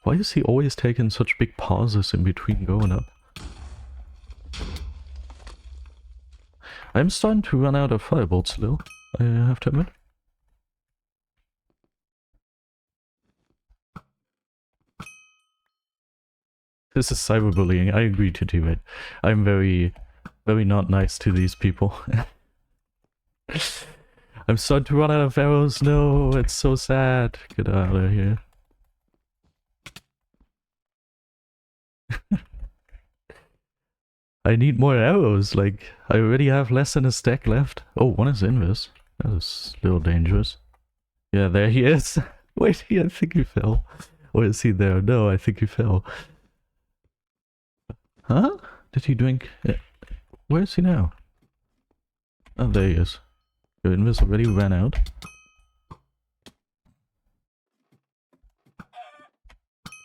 Why is he always taking such big pauses in between going up? I'm starting to run out of firebolts, Lil, I have to admit. This is cyberbullying, I agree to do it. I'm very not nice to these people. I'm starting to run out of arrows, no, it's so sad. Get out of here. I need more arrows, like, I already have less than a stack left. Oh, one is invis. That is a little dangerous. Yeah, there he is. Wait, I think he fell. Or is he there? No, I think he fell. Huh? Did he drink? Where is he now? Oh, there he is. Your invis already ran out.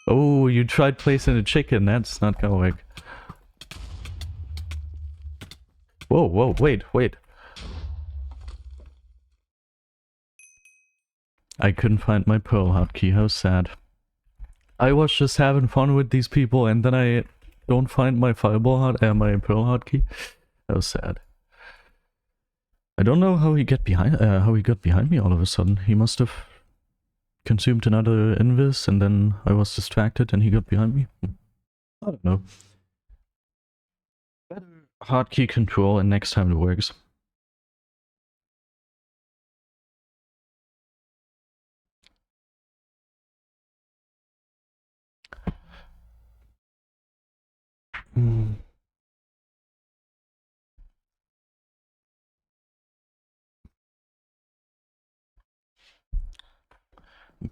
Oh, you tried placing a chicken. That's not gonna work. Whoa, whoa, wait. I couldn't find my pearl hotkey. How sad. I was just having fun with these people and then I don't find my my pearl hotkey. That was sad. I don't know how he got behind me all of a sudden. He must have consumed another invis and then I was distracted and he got behind me. I don't know. Better hotkey control and next time it works.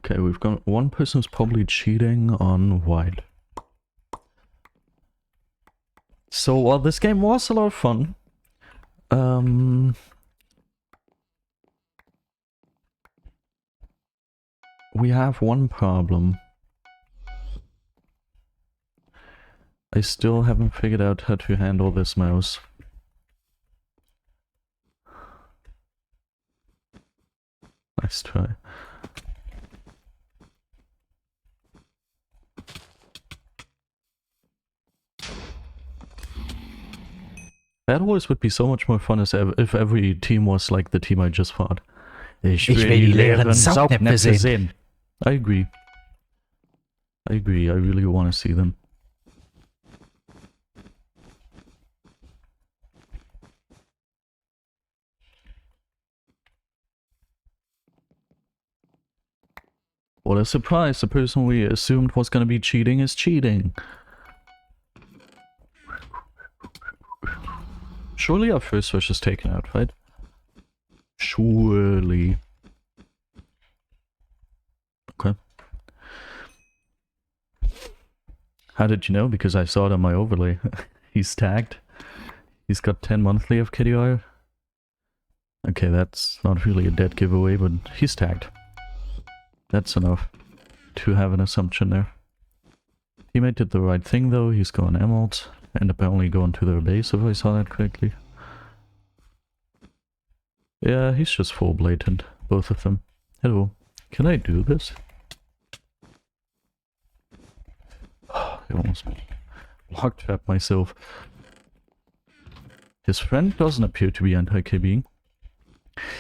Okay, we've got one person's probably cheating on white. So while this game was a lot of fun, we have one problem. I still haven't figured out how to handle this mouse. Nice try. BedWars would be so much more fun if every team was like the team I just fought. Ich will die leeren Saugnäpfe sehen. I agree. I really want to see them. What a surprise, the person we assumed was gonna be cheating is cheating. Surely our first wish is taken out, right? Surely. Okay. How did you know? Because I saw it on my overlay. He's tagged. He's got 10 monthly of KDR. Okay, that's not really a dead giveaway, but he's tagged. That's enough to have an assumption there. Teammate did the right thing though, he's going emeralds, and apparently going to their base if I saw that correctly. Yeah, he's just full blatant, both of them. Hello, can I do this? I almost block trapped myself. His friend doesn't appear to be anti-KBing.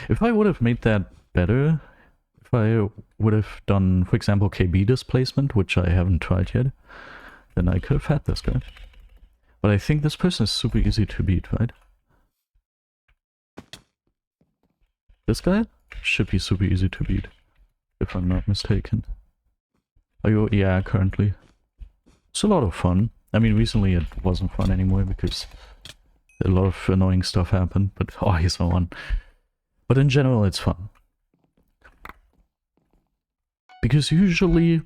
If I would have made that better, if I would have done, for example, KB displacement, which I haven't tried yet, then I could have had this guy. But I think this person is super easy to beat, right? This guy should be super easy to beat, if I'm not mistaken. Are you? Yeah, currently. It's a lot of fun. I mean, recently it wasn't fun anymore because a lot of annoying stuff happened, but oh, he's on. But in general, it's fun. Because usually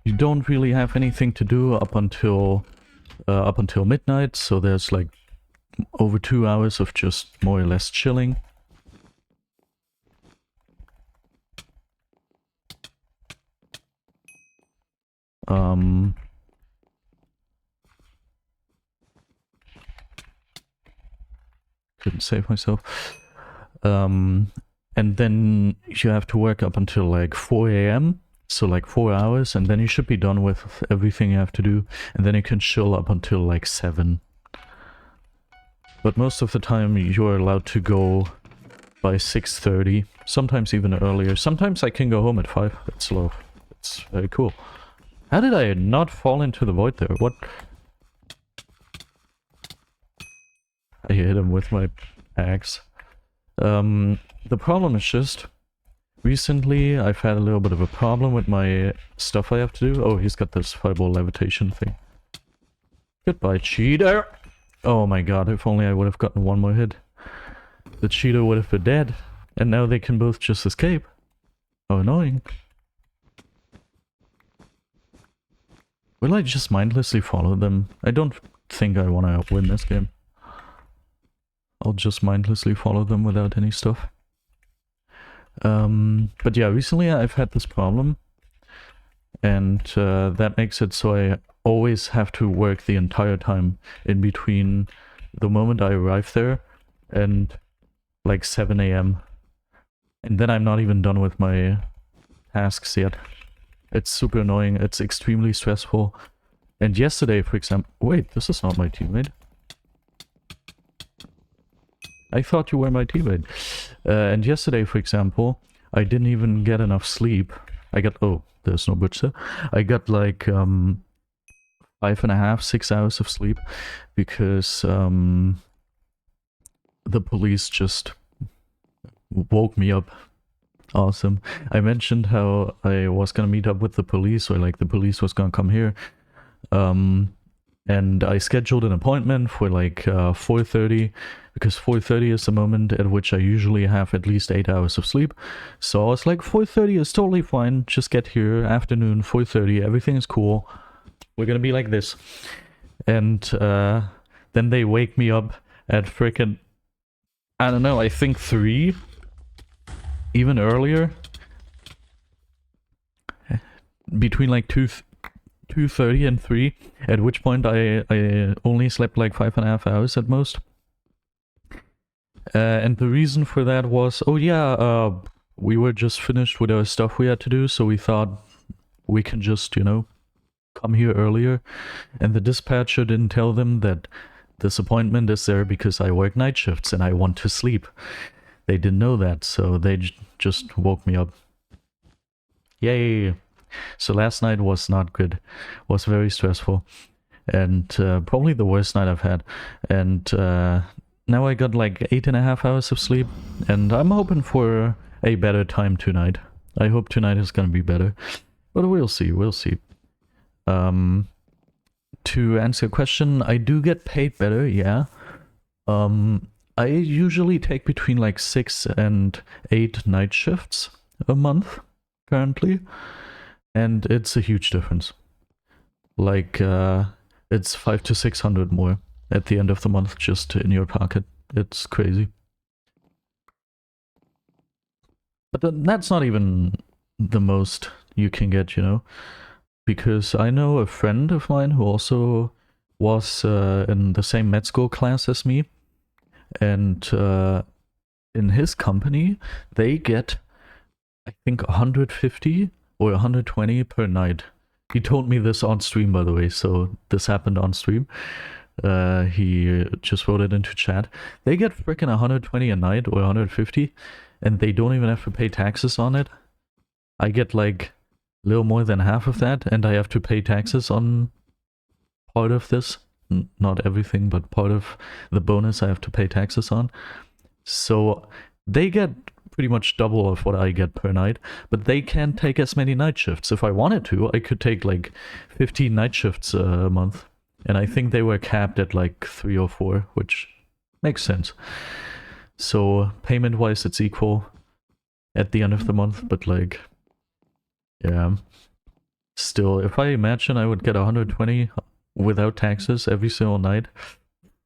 you don't really have anything to do up until midnight, so there's like over 2 hours of just more or less chilling. Couldn't save myself. And then you have to work up until like 4 AM, so like 4 hours, and then you should be done with everything you have to do, and then you can chill up until like 7. But most of the time you're allowed to go by 6:30, sometimes even earlier. Sometimes I can go home at 5. It's low. It's very cool. How did I not fall into the void there? What? I hit him with my axe. The problem is just, recently I've had a little bit of a problem with my stuff I have to do. Oh, he's got this fireball levitation thing. Goodbye, cheater! Oh my god, if only I would have gotten one more hit. The cheater would have been dead, and now they can both just escape. How annoying. Will I just mindlessly follow them? I don't think I want to win this game. I'll just mindlessly follow them without any stuff. But yeah, recently I've had this problem, and that makes it so I always have to work the entire time in between the moment I arrive there and like 7 AM. And then I'm not even done with my tasks yet. It's super annoying, it's extremely stressful. And yesterday, for example... Wait, this is not my teammate. I thought you were my teammate. And yesterday, for example, I didn't even get enough sleep. I got... Oh, there's no butcher. I got like 5.5, 6 hours of sleep because the police just woke me up. Awesome. I mentioned how I was gonna meet up with the police, or like the police was gonna come here. And I scheduled an appointment for like 4:30, because 4:30 is the moment at which I usually have at least 8 hours of sleep. So I was like, 4:30 is totally fine, just get here, afternoon, 4:30, everything is cool. We're gonna be like this. And then they wake me up at frickin', I don't know, I think 3, even earlier. Between like 2:30 and 3, at which point I only slept like 5.5 hours at most. And the reason for that was, oh yeah, we were just finished with our stuff we had to do, so we thought we can just, you know, come here earlier. And the dispatcher didn't tell them that this appointment is there because I work night shifts and I want to sleep. They didn't know that, so they just woke me up. Yay! So last night was not good, was very stressful, and probably the worst night I've had. And now I got like 8.5 hours of sleep, and I'm hoping for a better time tonight. I hope tonight is gonna be better, but we'll see, we'll see. To answer your question, I do get paid better, yeah. I usually take between like 6 and 8 night shifts a month currently. And it's a huge difference. like it's 500 to 600 more at the end of the month just in your pocket. It's crazy. But that's not even the most you can get, you know, because I know a friend of mine who also was in the same med school class as me, and in his company they get, I think, 150 or 120 per night. He told me this on stream, by the way, so this happened on stream. He just wrote it into chat. They get freaking 120 a night or 150, and they don't even have to pay taxes on it. I get like a little more than half of that, and I have to pay taxes on part of this. Not everything, but part of the bonus I have to pay taxes on. So they get pretty much double of what I get per night, but they can't take as many night shifts. If I wanted to, I could take like 15 night shifts a month. And I think they were capped at like 3 or 4, which makes sense. So payment-wise, it's equal at the end of the month, but like, yeah. Still, if I imagine I would get 120 without taxes every single night,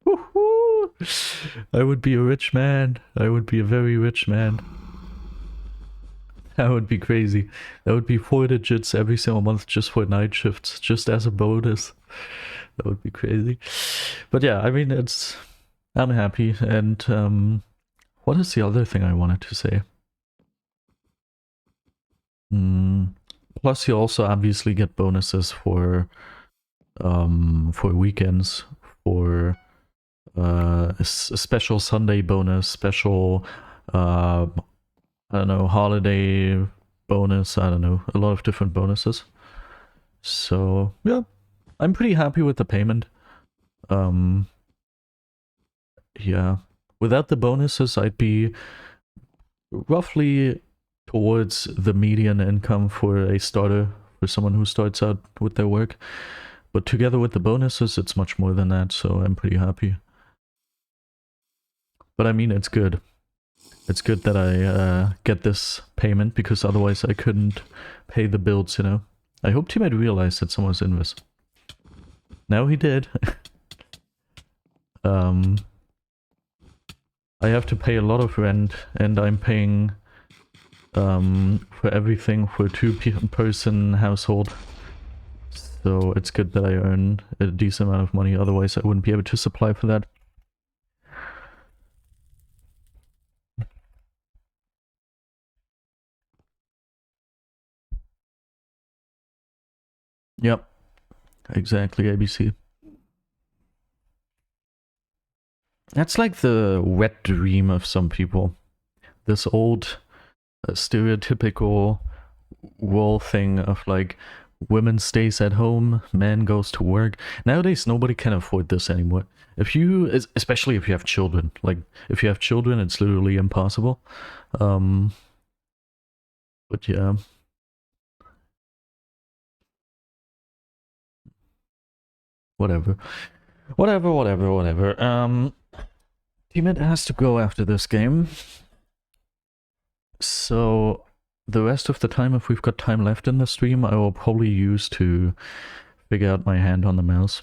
woohoo! I would be a rich man. I would be a very rich man. That would be crazy. That would be 4 digits every single month just for night shifts, just as a bonus. That would be crazy. But yeah, I mean, I'm happy. And what is the other thing I wanted to say? Plus, you also obviously get bonuses for weekends, for a special Sunday bonus, special I don't know, holiday bonus, I don't know, a lot of different bonuses. So yeah, I'm pretty happy with the payment. Yeah, without the bonuses, I'd be roughly towards the median income for a starter, for someone who starts out with their work. But together with the bonuses, it's much more than that, so I'm pretty happy. But I mean, it's good. It's good that I get this payment, because otherwise I couldn't pay the bills, you know? I hope Teammate realized that someone's in this. Now he did. I have to pay a lot of rent, and I'm paying for everything for a 2-person household. So it's good that I earn a decent amount of money, otherwise I wouldn't be able to supply for that. Yep, exactly, ABC. That's like the wet dream of some people. This old stereotypical wall thing of like, women stays at home, man goes to work. Nowadays nobody can afford this anymore. If you, especially if you have children, like if you have children, it's literally impossible. But yeah. Whatever. Teammate has to go after this game. So the rest of the time, if we've got time left in the stream, I will probably use to figure out my hand on the mouse.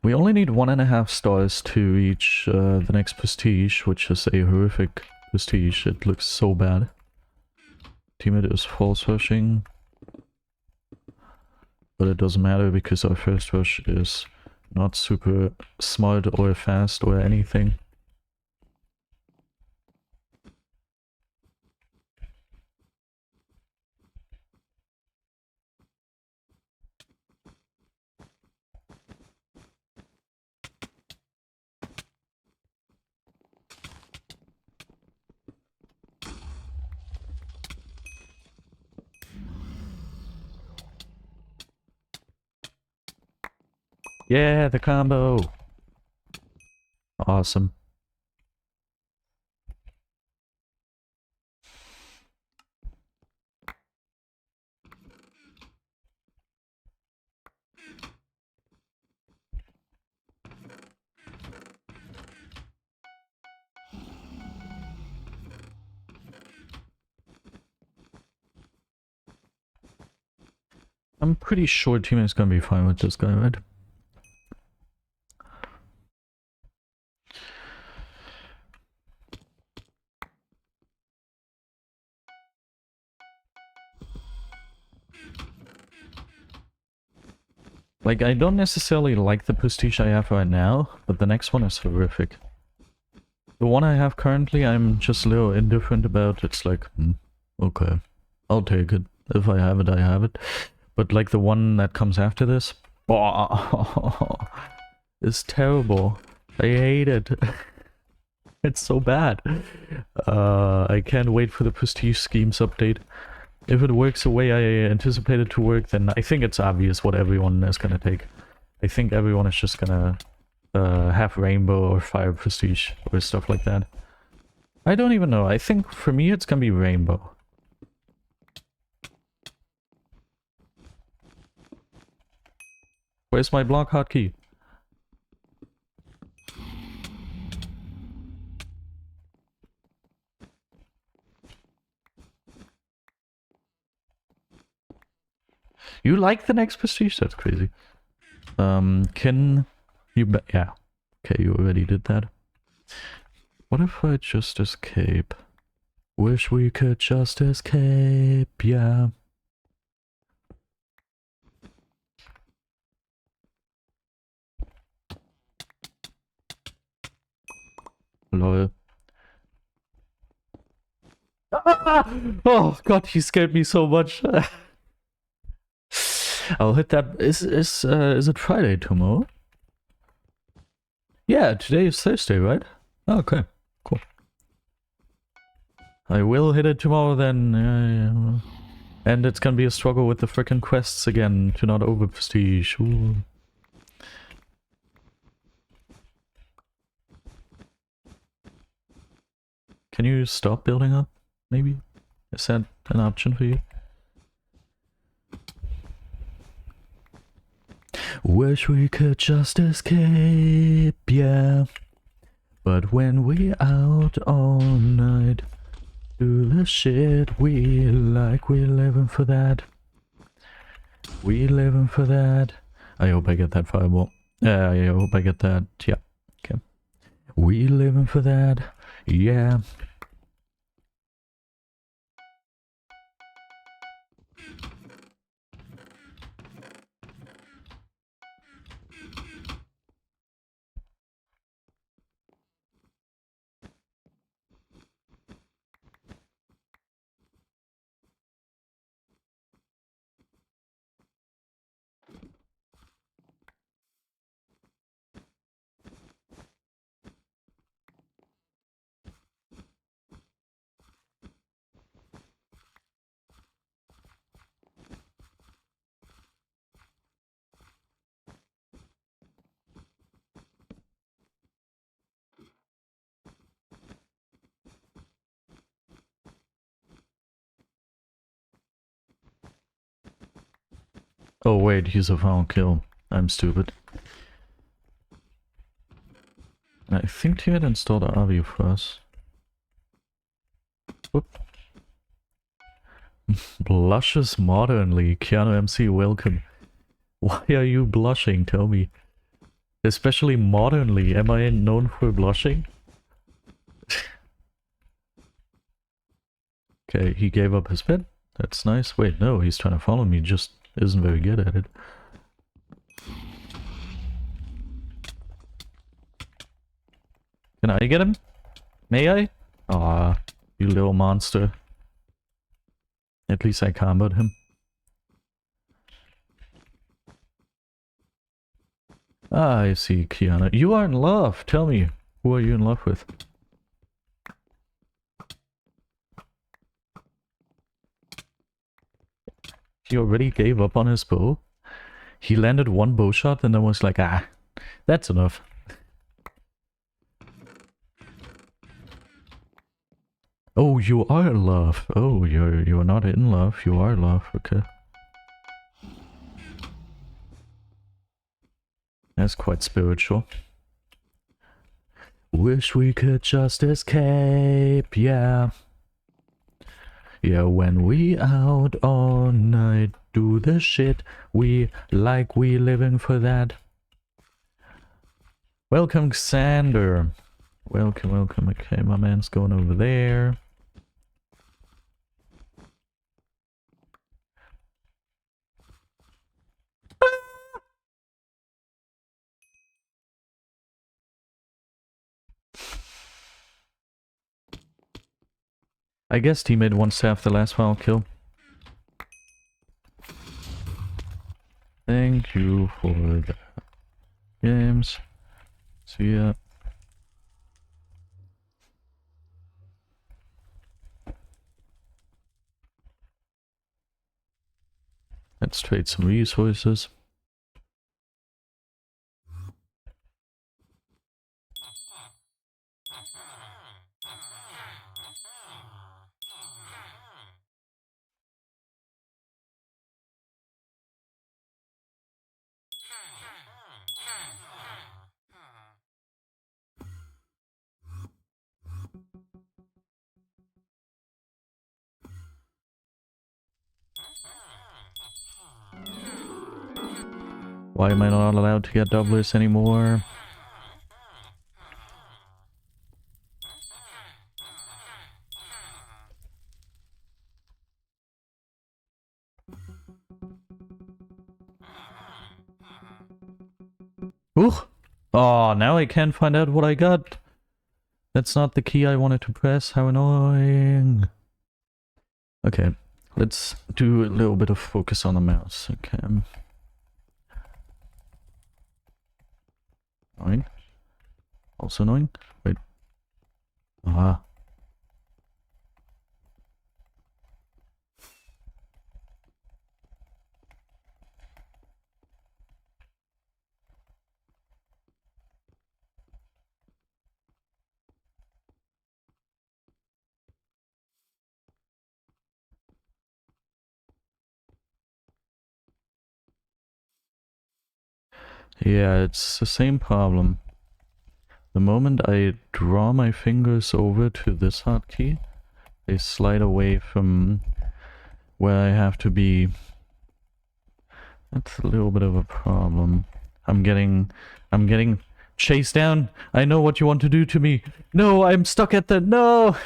We only need 1.5 stars to reach the next prestige, which is a horrific prestige. It looks so bad. Teammate is false rushing. But it doesn't matter because our first rush is not super smart or fast or anything. Yeah, the combo! Awesome. I'm pretty sure teammate's gonna be fine with this guy, right? Like, I don't necessarily like the prestige I have right now, but the next one is horrific. The one I have currently, I'm just a little indifferent about. It's like, okay, I'll take it. If I have it, I have it. But like the one that comes after this, it's terrible. I hate it. It's so bad. I can't wait for the prestige schemes update. If it works the way I anticipate it to work, then I think it's obvious what everyone is gonna take. I think everyone is just gonna have rainbow or fire prestige or stuff like that. I don't even know. I think for me it's gonna be rainbow. Where's my block hotkey? You like the next prestige? That's crazy. Can you yeah. Okay, you already did that. What if I just escape? Wish we could just escape, yeah. Lol. Oh god, he scared me so much. I'll hit that. Is it Friday tomorrow? Yeah, today is Thursday, right? Oh, okay, cool. I will hit it tomorrow then. Yeah. And it's gonna be a struggle with the frickin' quests again to not over prestige. Ooh. Can you stop building up? Maybe? Is that an option for you? Wish we could just escape, yeah. But when we out all night, do the shit we like, we living for that. We living for that. I hope I get that fireball. I hope I get that, yeah. Okay. We living for that, yeah. Oh wait, he's a found kill. I'm stupid. I think he had installed the RV for us. Whoop. Blushes modernly. Keanu MC, welcome. Why are you blushing? Tell me. Especially modernly. Am I known for blushing? Okay, he gave up his pet. That's nice. Wait, no, he's trying to follow me, just isn't very good at it. Can I get him? May I? Aw, you little monster. At least I comboed him. Ah, I see, Kiana. You are in love! Tell me, who are you in love with? He already gave up on his bow. He landed one bow shot and then was like, ah, that's enough. Oh, you are in love. Oh, you're not in love. You are in love. Okay. That's quite spiritual. Wish we could just escape, yeah. Yeah, when we out all night, do the shit we like, we living for that. Welcome, Xander. Welcome, welcome. Okay, my man's going over there. I guess teammate wants to have the last foul kill. Thank you for the games. See ya. Let's trade some resources. Why am I not allowed to get doublers anymore? Ooh! Oh, now I can't find out what I got. That's not the key I wanted to press. How annoying. Okay, let's do a little bit of focus on the mouse. Okay. Annoying. Also annoying. Wait. Ah. Yeah, it's the same problem. The moment I draw my fingers over to this hotkey, they slide away from where I have to be. That's a little bit of a problem. I'm getting chased down. I know what you want to do to me. No, I'm stuck at the... No!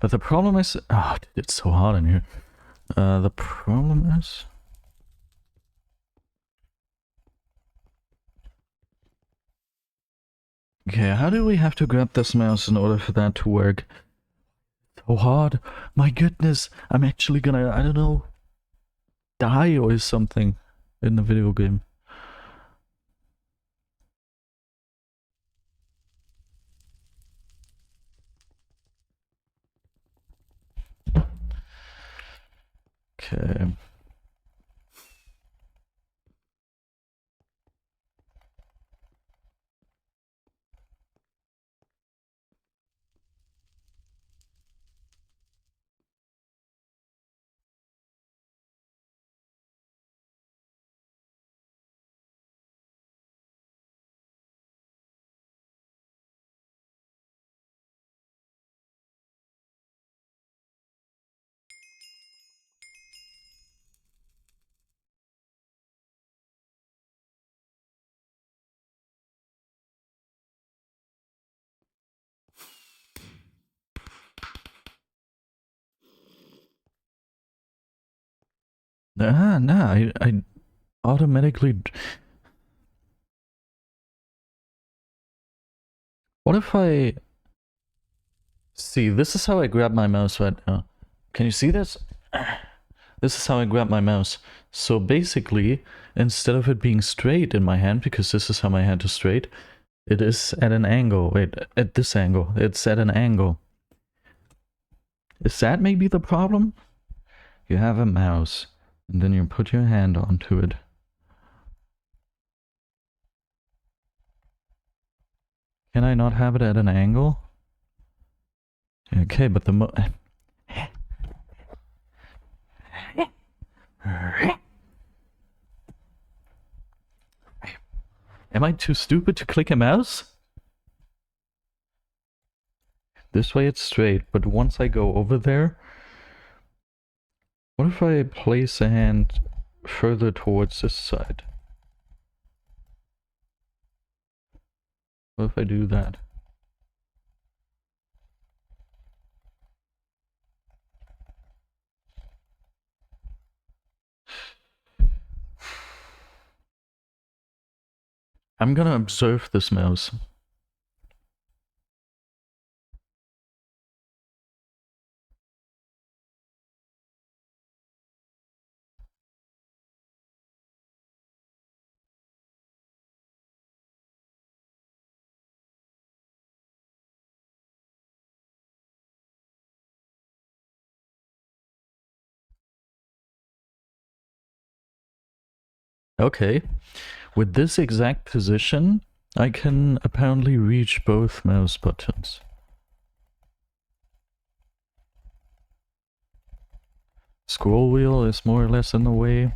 But the problem is... Oh, it's so hot in here. The problem is... Okay, how do we have to grab this mouse in order for that to work? So hard. My goodness, I'm actually gonna, I don't know, die or something in the video game. Okay. Nah, I automatically... What if I... See, this is how I grab my mouse right now. Can you see this? This is how I grab my mouse. So basically, instead of it being straight in my hand, because this is how my hand is straight, it is at an angle. Wait, at this angle. It's at an angle. Is that maybe the problem? You have a mouse, and then you put your hand onto it. Can I not have it at an angle? Okay, but the Am I too stupid to click a mouse? This way it's straight, but once I go over there... What if I place a hand further towards this side? What if I do that? I'm gonna observe this mouse. Okay, with this exact position, I can apparently reach both mouse buttons. Scroll wheel is more or less in the way.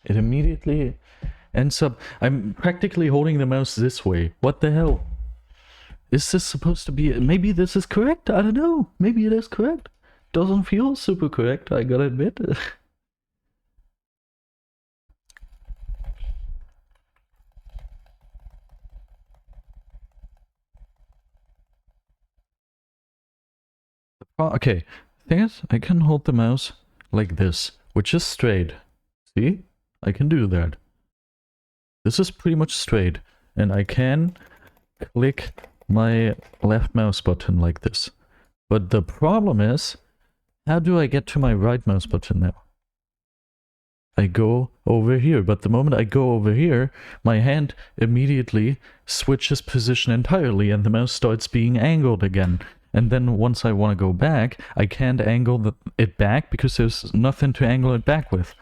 It immediately ends up... I'm practically holding the mouse this way. What the hell? Is this supposed to be... Maybe this is correct? I don't know. Maybe it is correct. Doesn't feel super correct, I gotta admit. Okay, thing is, I can hold the mouse like this, which is straight. See? I can do that. This is pretty much straight, and I can click my left mouse button like this. But the problem is, how do I get to my right mouse button now? I go over here, but the moment I go over here, my hand immediately switches position entirely and the mouse starts being angled again. And then once I want to go back, I can't angle it back because there's nothing to angle it back with.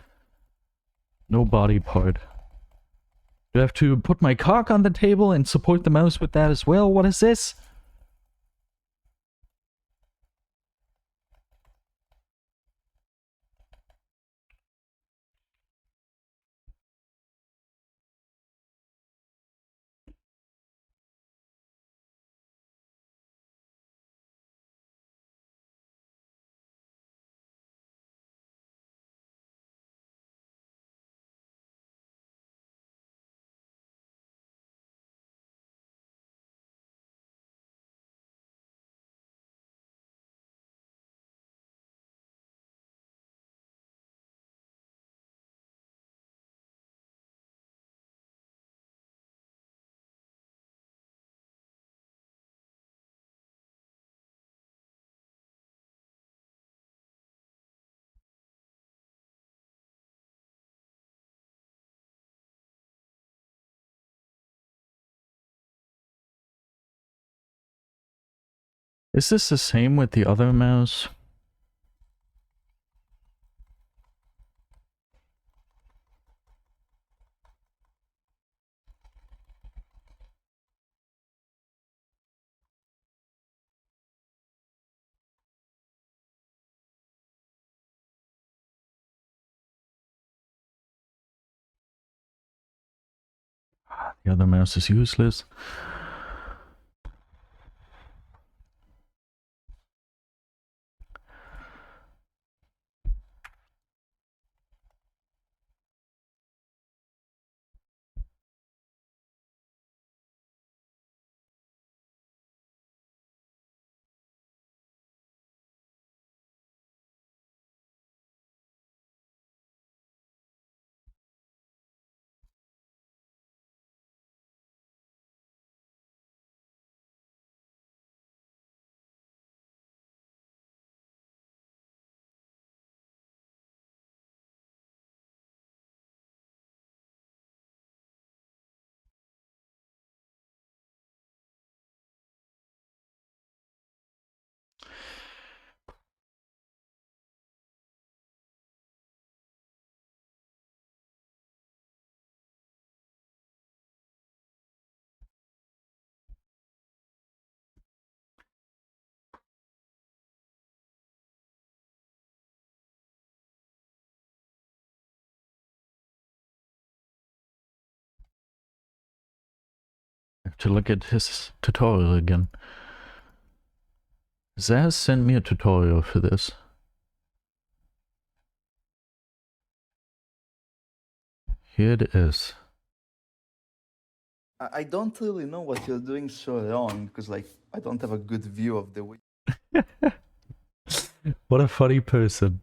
No body part. Do I have to put my cock on the table and support the mouse with that as well? What is this? Is this the same with the other mouse? The other mouse is useless. have to look at his tutorial again. Zaz sent me a tutorial for this. Here it is. I don't really know what you're doing so wrong, because like I don't have a good view of the way. What a funny person.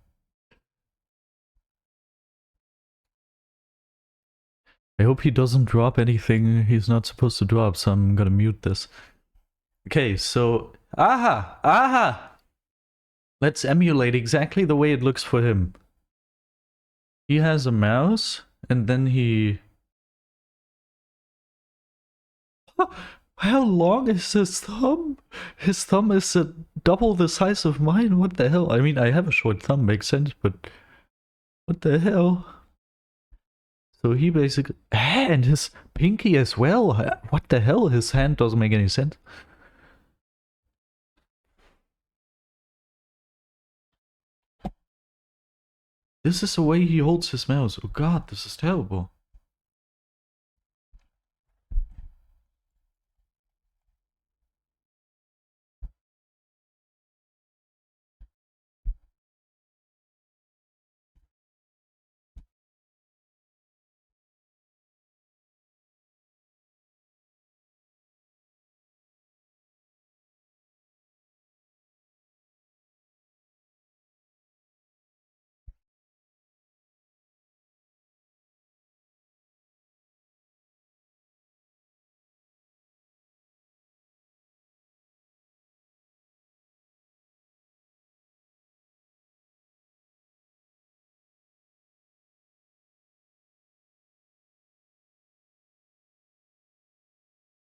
I hope he doesn't drop anything he's not supposed to drop, so I'm gonna mute this. Okay, so... Aha! Aha! Let's emulate exactly the way it looks for him. He has a mouse, and then he... How long is his thumb? His thumb is double the size of mine? What the hell? I mean, I have a short thumb, makes sense, but... What the hell? So he basically... And his pinky as well. What the hell? His hand doesn't make any sense. This is the way he holds his mouse. Oh god, this is terrible.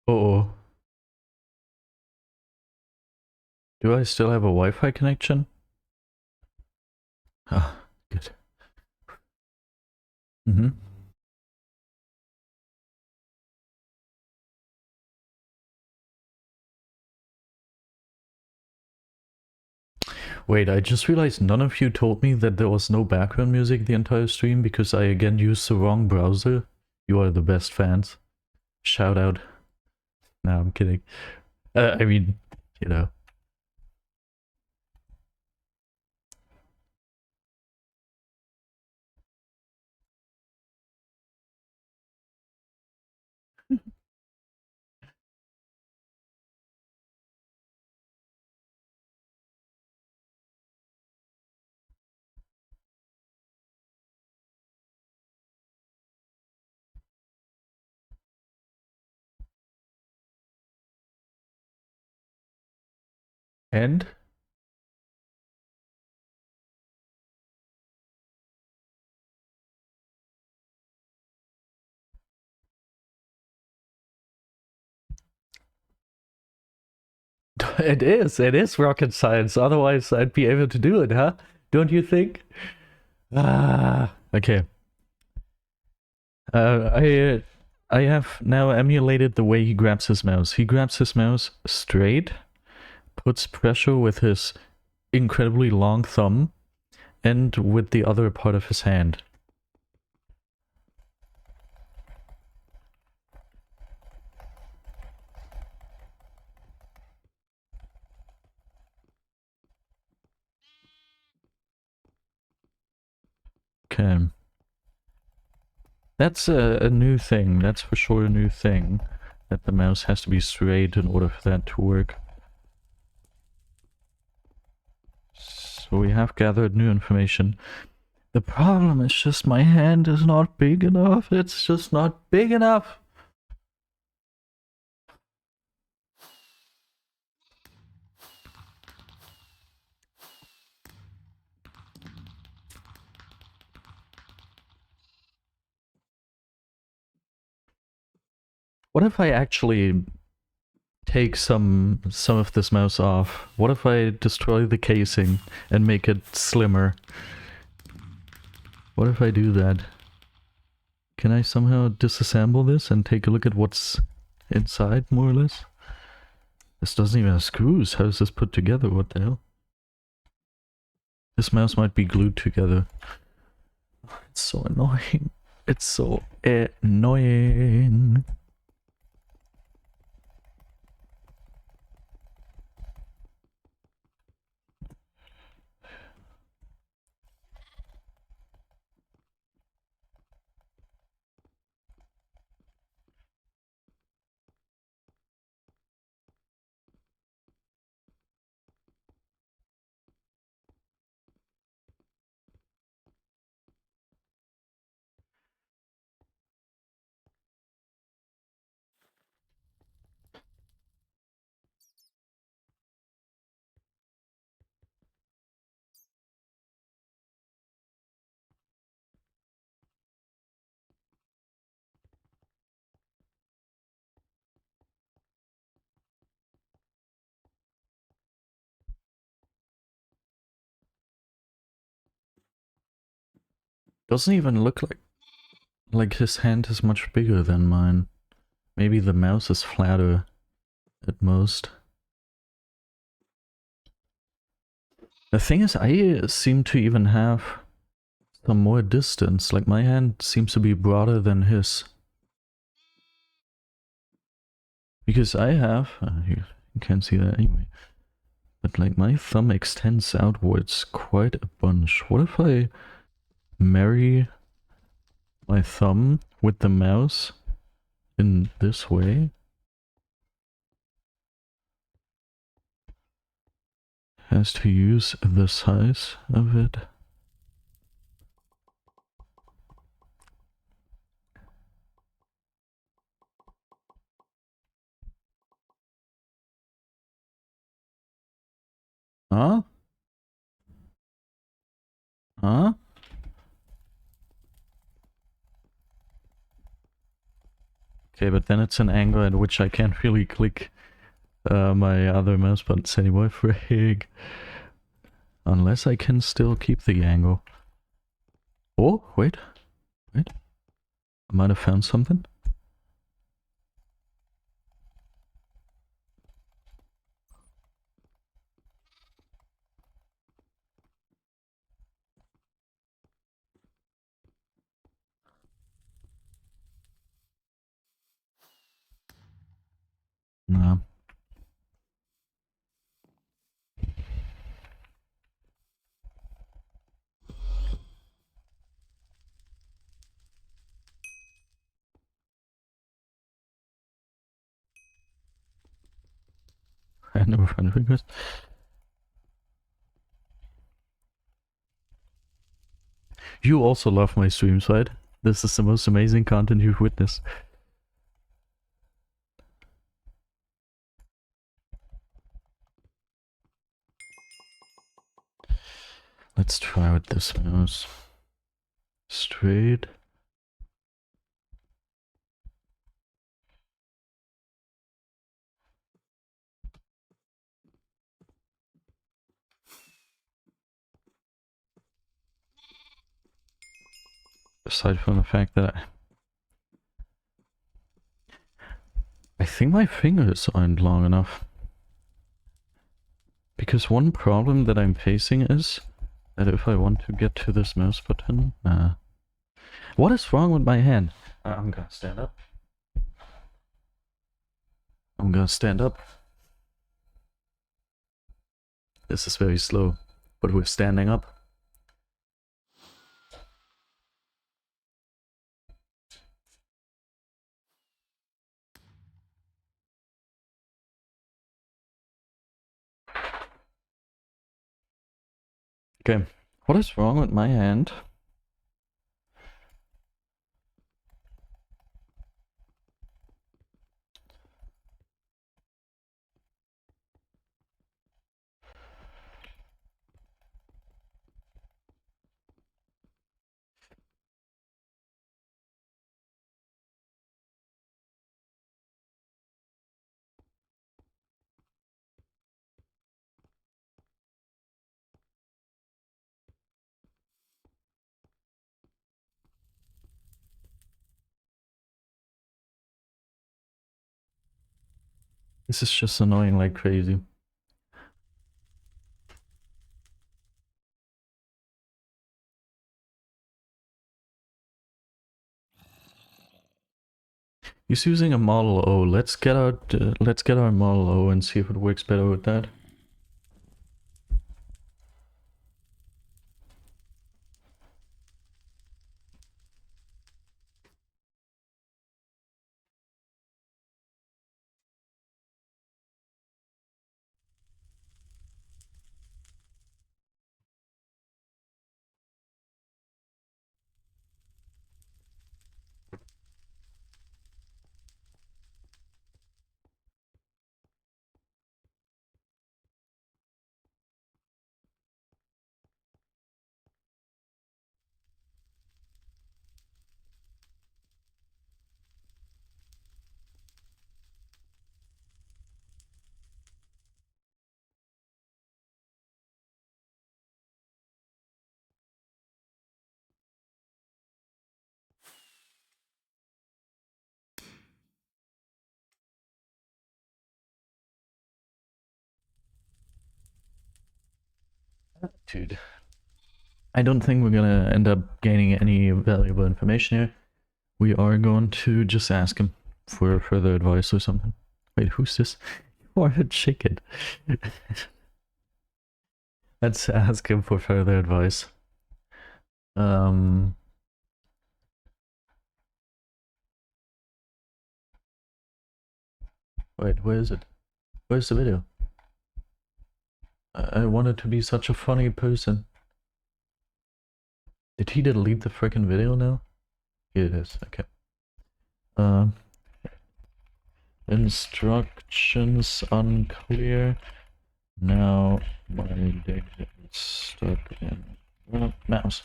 Uh-oh. Do I still have a Wi-Fi connection? Ah, good. Mm-hmm. Wait, I just realized none of you told me that there was no background music the entire stream because I again used the wrong browser. You are the best fans. Shout out. No, I'm kidding. I mean, you know. And? It is rocket science, otherwise I'd be able to do it, huh? Don't you think? Ah, okay. I have now emulated the way he grabs his mouse. He grabs his mouse straight, puts pressure with his incredibly long thumb, and with the other part of his hand. Okay. That's a new thing. That's for sure a new thing. That the mouse has to be straight in order for that to work. So we have gathered new information. The problem is just my hand is not big enough. It's just not big enough. What if I actually take some of this mouse off? What if I destroy the casing and make it slimmer? What if I do that? Can I somehow disassemble this and take a look at what's inside, more or less? This doesn't even have screws. How is this put together? What the hell? This mouse might be glued together. It's so annoying. It's so annoying. Doesn't even look like his hand is much bigger than mine. Maybe the mouse is flatter at most. The thing is, I seem to even have some more distance. Like my hand seems to be broader than his. Because I have, you can't see that anyway. But like my thumb extends outwards quite a bunch. What if I marry my thumb with the mouse in this way? Has to use the size of it. Huh? Huh? Okay, but then it's an angle at which I can't really click my other mouse buttons anymore. Frig. Unless I can still keep the angle. Oh, wait. Wait. I might have found something. No. I never found a request. You also love my streams, right? This is the most amazing content you've witnessed. Let's try with this mouse. Straight. Aside from the fact that I think my fingers aren't long enough. Because one problem that I'm facing is that if I want to get to this mouse button, what is wrong with my hand? I'm gonna stand up. I'm gonna stand up. This is very slow, but we're standing up. Okay, what is wrong with my hand? This is just annoying like crazy. He's using a Model O. Let's get our Model O and see if it works better with that. Dude. I don't think we're gonna end up gaining any valuable information here. We are going to just ask him for further advice or something. Wait, who's this? You are a chicken. Let's ask him for further advice. Wait, where is it? Where's the video? I wanted to be such a funny person. Did he delete the freaking video now? Here it is, okay. Instructions unclear. Now my data is stuck in mouse.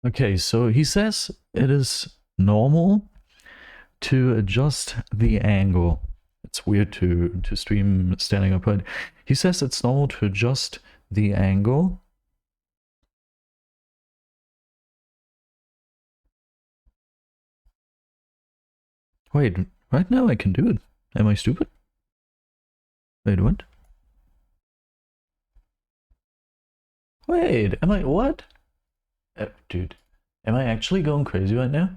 Okay, so he says it is normal to adjust the angle. It's weird to stream standing up, but he says it's normal to adjust the angle. Wait, right now I can do it. Am I stupid? Wait, what? Wait, am I what? Dude, am I actually going crazy right now?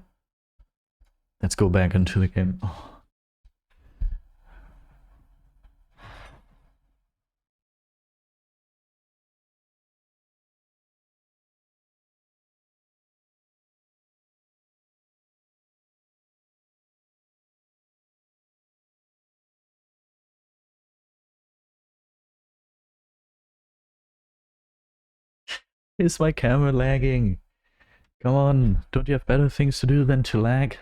Let's go back into the game. Oh. Is my camera lagging? Come on, don't you have better things to do than to lag?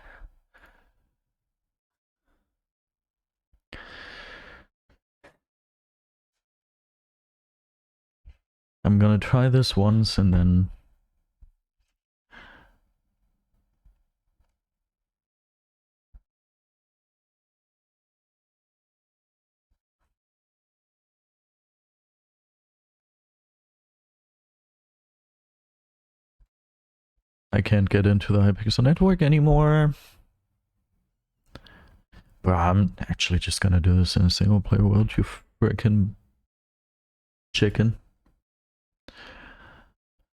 I'm gonna try this once and then... I can't get into the Hypixel network anymore. But I'm actually just gonna do this in a single player world, you frickin' chicken.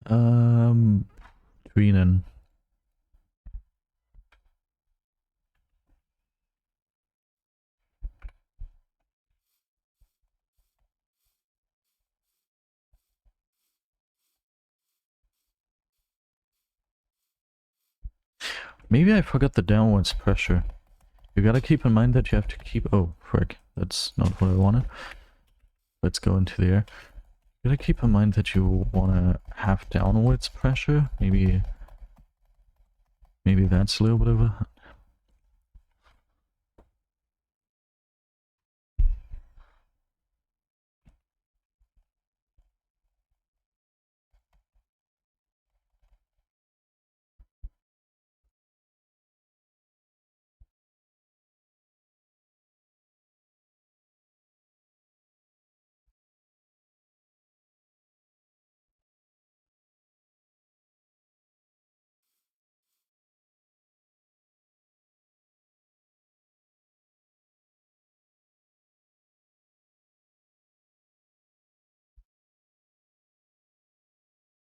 Tweenan. Maybe I forgot the downwards pressure. You gotta keep in mind that you have to keep... Oh, frick. That's not what I wanted. Let's go into the air. You gotta keep in mind that you wanna have downwards pressure. Maybe that's a little bit of a...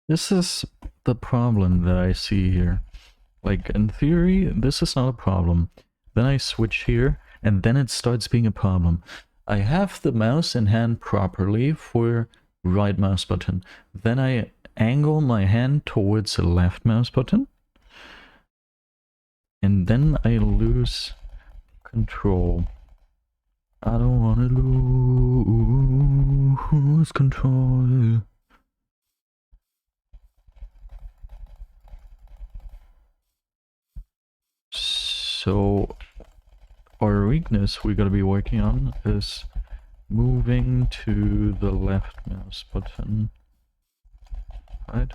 This is the problem that I see here. Like, in theory, this is not a problem. Then I switch here, and then it starts being a problem. I have the mouse in hand properly for right mouse button. Then I angle my hand towards the left mouse button. And then I lose control. I don't wanna lose control. So our weakness we gotta be working on is moving to the left mouse button, right?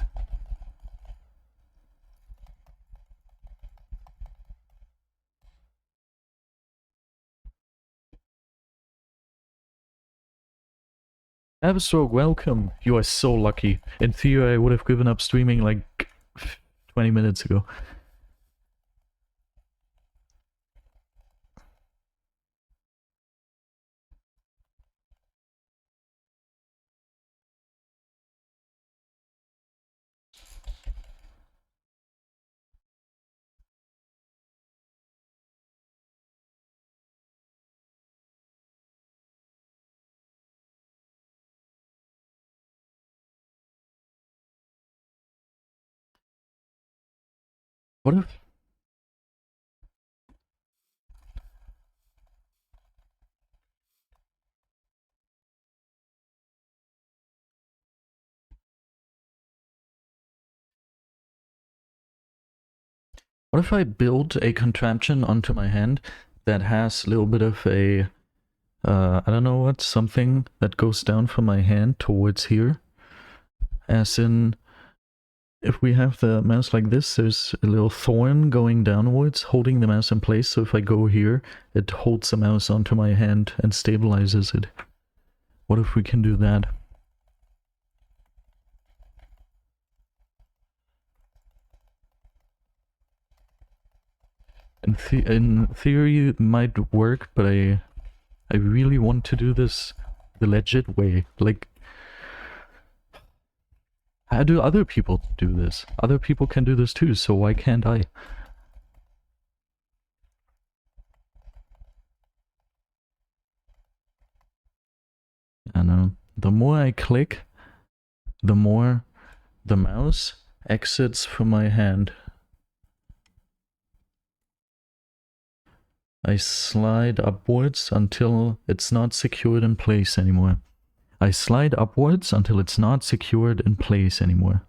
Abstroke, welcome. You are so lucky. In theory, I would have given up streaming like 20 minutes ago. What if... What if I build a contraption onto my hand that has a little bit of a... I don't know what, something that goes down from my hand towards here? As in, if we have the mouse like this, there's a little thorn going downwards, holding the mouse in place, so if I go here, it holds the mouse onto my hand and stabilizes it. What if we can do that? In theory, it might work, but I really want to do this the legit way. Like, how do other people do this? Other people can do this too, so why can't I? I know. The more I click, the more the mouse exits from my hand. I slide upwards until it's not secured in place anymore. I slide upwards until it's not secured in place anymore.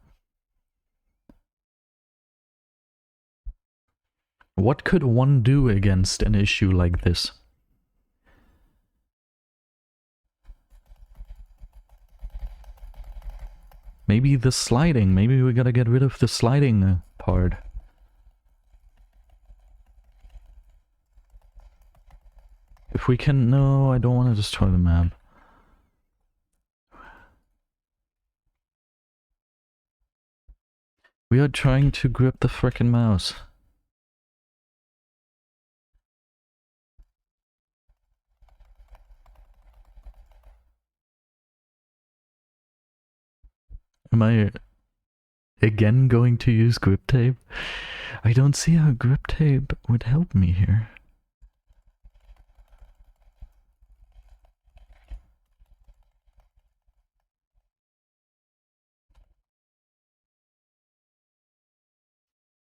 What could one do against an issue like this? Maybe the sliding. Maybe we gotta get rid of the sliding part. If we can... No, I don't want to destroy the map. We are trying to grip the frickin' mouse. Am I again going to use grip tape? I don't see how grip tape would help me here.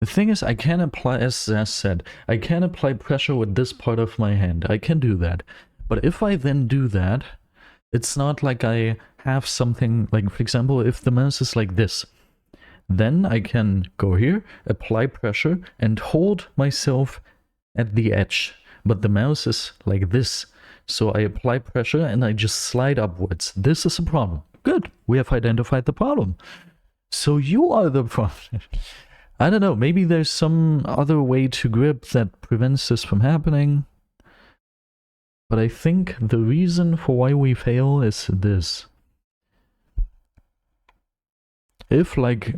The thing is, I can apply, as said, I can apply pressure with this part of my hand. I can do that. But if I then do that, it's not like I have something, like, for example, if the mouse is like this, then I can go here, apply pressure, and hold myself at the edge. But the mouse is like this. So I apply pressure and I just slide upwards. This is a problem. Good. We have identified the problem. So you are the problem. I don't know, maybe there's some other way to grip that prevents this from happening. But I think the reason for why we fail is this. If, like,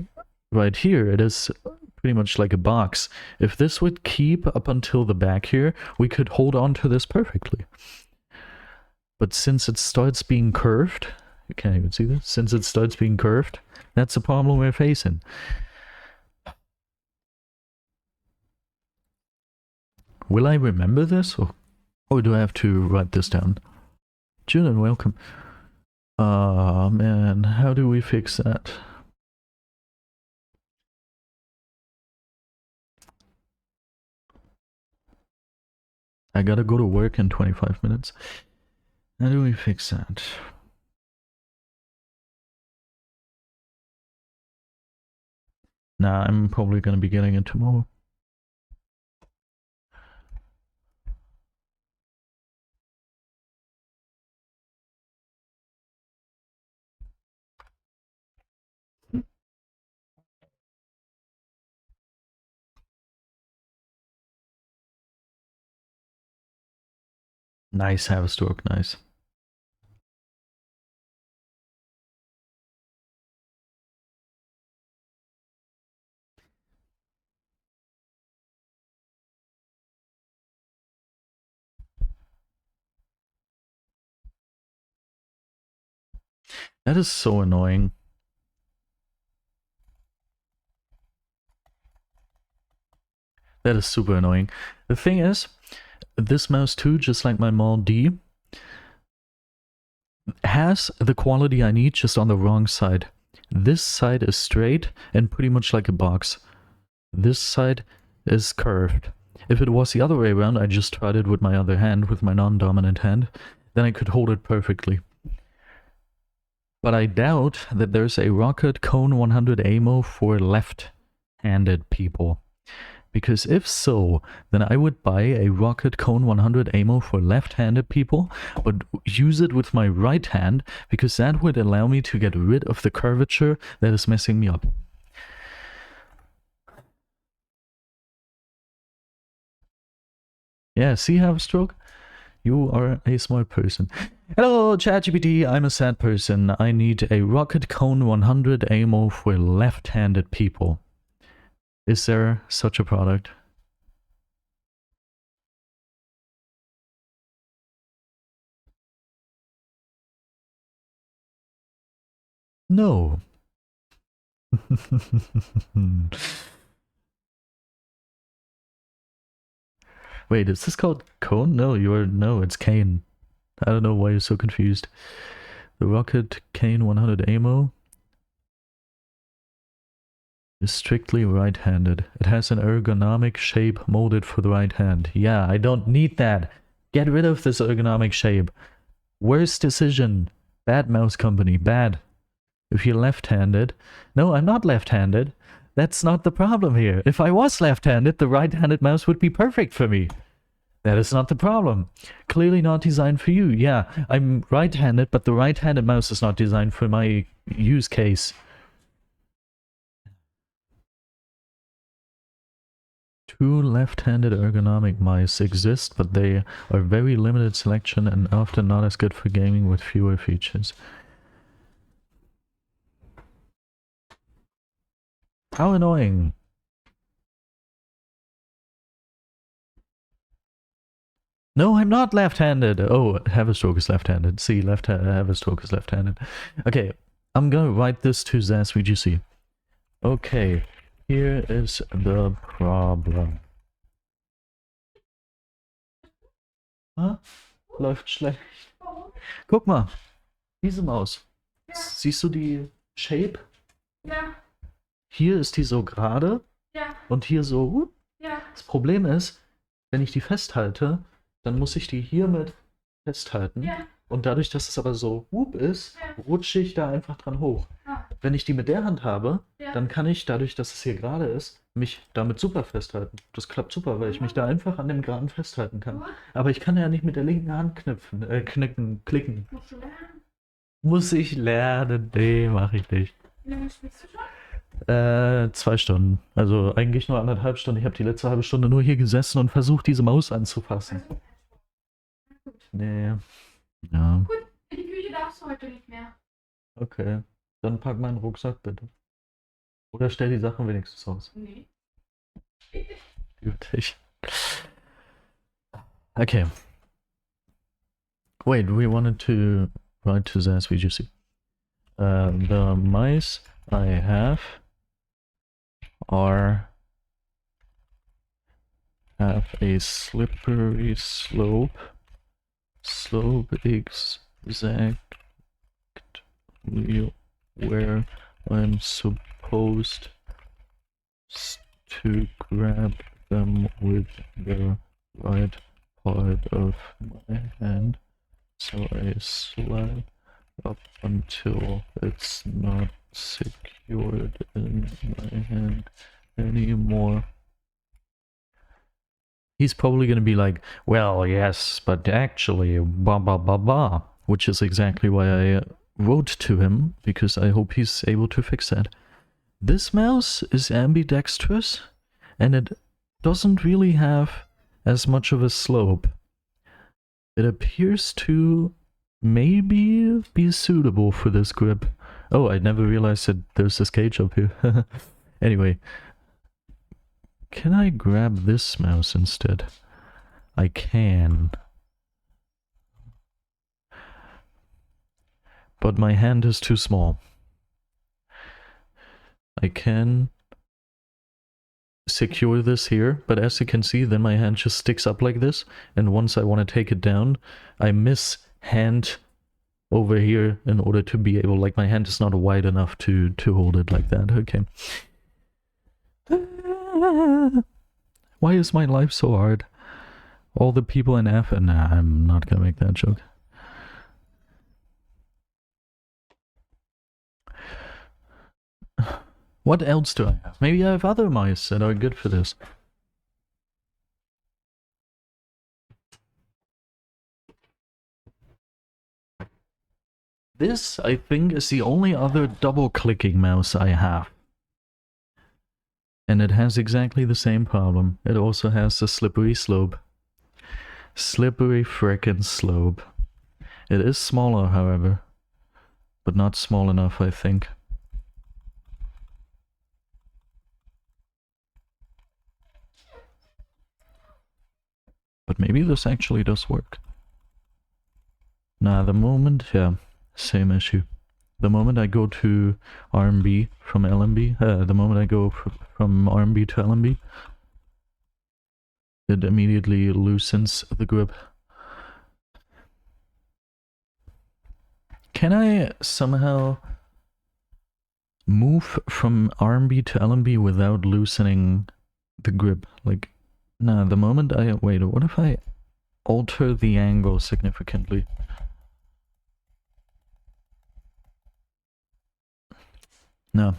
right here, it is pretty much like a box. If this would keep up until the back here, we could hold on to this perfectly. But since it starts being curved, you can't even see this, since it starts being curved, that's the problem we're facing. Will I remember this, or do I have to write this down? Julian, welcome. Ah, man, how do we fix that? I gotta go to work in 25 minutes. How do we fix that? Nah, I'm probably gonna be getting it tomorrow. Nice, Haverstork, nice. That is so annoying. That is super annoying. The thing is, this mouse too, just like my Mal D, has the quality I need just on the wrong side. This side is straight and pretty much like a box. This side is curved. If it was the other way around, I just tried it with my other hand, with my non-dominant hand, then I could hold it perfectly. But I doubt that there's a Rocket Cone 100 AMO for left-handed people. Because if so, then I would buy a Rocket Cone 100 AMO for left-handed people, but use it with my right hand, because that would allow me to get rid of the curvature that is messing me up. Yeah, see, Haverstork? You are a smart person. Hello, ChatGPT, I'm a sad person. I need a Rocket Cone 100 AMO for left-handed people. Is there such a product? No. Wait, is this called Cone? No, it's Cane. I don't know why you're so confused. The Rocket Cane 100 AMO is strictly right-handed. It has an ergonomic shape molded for the right hand. Yeah, I don't need that. Get rid of this ergonomic shape. Worst decision. Bad mouse company. Bad. If you're left-handed... No, I'm not left-handed. That's not the problem here. If I was left-handed, the right-handed mouse would be perfect for me. That is not the problem. Clearly not designed for you. Yeah, I'm right-handed, but the right-handed mouse is not designed for my use case. Two left-handed ergonomic mice exist, but they are very limited selection and often not as good for gaming with fewer features. How annoying. No, I'm not left-handed. Oh, Haverstork is left-handed. See, Haverstork is left-handed. Okay, I'm gonna write this to ZASVGC. Okay, here is the problem. Huh? Läuft schlecht. Guck mal, diese Maus. Ja. Siehst du die Shape? Ja. Hier ist die so gerade. Ja. Und hier so. Ja. Das Problem ist, wenn ich die festhalte, dann muss ich die hiermit festhalten. Ja. Und dadurch, dass es aber so ist, rutsche ich da einfach dran hoch. Ah. Wenn ich die mit der Hand habe, dann kann ich, dadurch, dass es hier gerade ist, mich damit super festhalten. Das klappt super, weil ich mich da einfach an dem Geraden festhalten kann. Aber ich kann ja nicht mit der linken Hand klicken. Musst du lernen? Muss ich lernen? Nee, mach ich nicht. Wie lange spielst du schon? 2 Stunden. Also eigentlich nur 1,5 Stunden. Ich habe die letzte halbe Stunde nur hier gesessen und versucht, diese Maus anzufassen. Nee. Ja. Gut, in die Küche darfst du heute nicht mehr. Okay. Dann pack meinen Rucksack bitte. Oder stell die Sachen wenigstens aus. Nee. Gut. Okay. Wait, we wanted to write to ZASVGC. The mice I have have a slippery slope exactly where I'm supposed to grab them with the right part of my hand. So I slide up until it's not secured in my hand anymore. He's probably gonna be like, well, yes, but actually, blah blah blah blah, which is exactly why I wrote to him, because I hope he's able to fix that. This mouse is ambidextrous, and it doesn't really have as much of a slope. It appears to maybe be suitable for this grip. Oh, I never realized that there's this cage up here. Anyway, can I grab this mouse instead? I can. But my hand is too small. I can secure this here, but as you can see, then my hand just sticks up like this, and once I want to take it down, I miss hand over here in order to be able, like, my hand is not wide enough to hold it like that. Okay. Why is my life so hard? All the people in Africa. Nah, I'm not gonna make that joke. What else do I have? Maybe I have other mice that are good for this. This, I think, is the only other double-clicking mouse I have. And it has exactly the same problem. It also has the slippery slope. Slippery frickin' slope. It is smaller, however. But not small enough, I think. But maybe this actually does work. Nah, the moment, yeah, same issue. The moment I go to RMB from LMB, the moment I go from RMB to LMB, it immediately loosens the grip. Can I somehow move from RMB to LMB without loosening the grip? Like, nah, the moment I... Wait, what if I alter the angle significantly? No.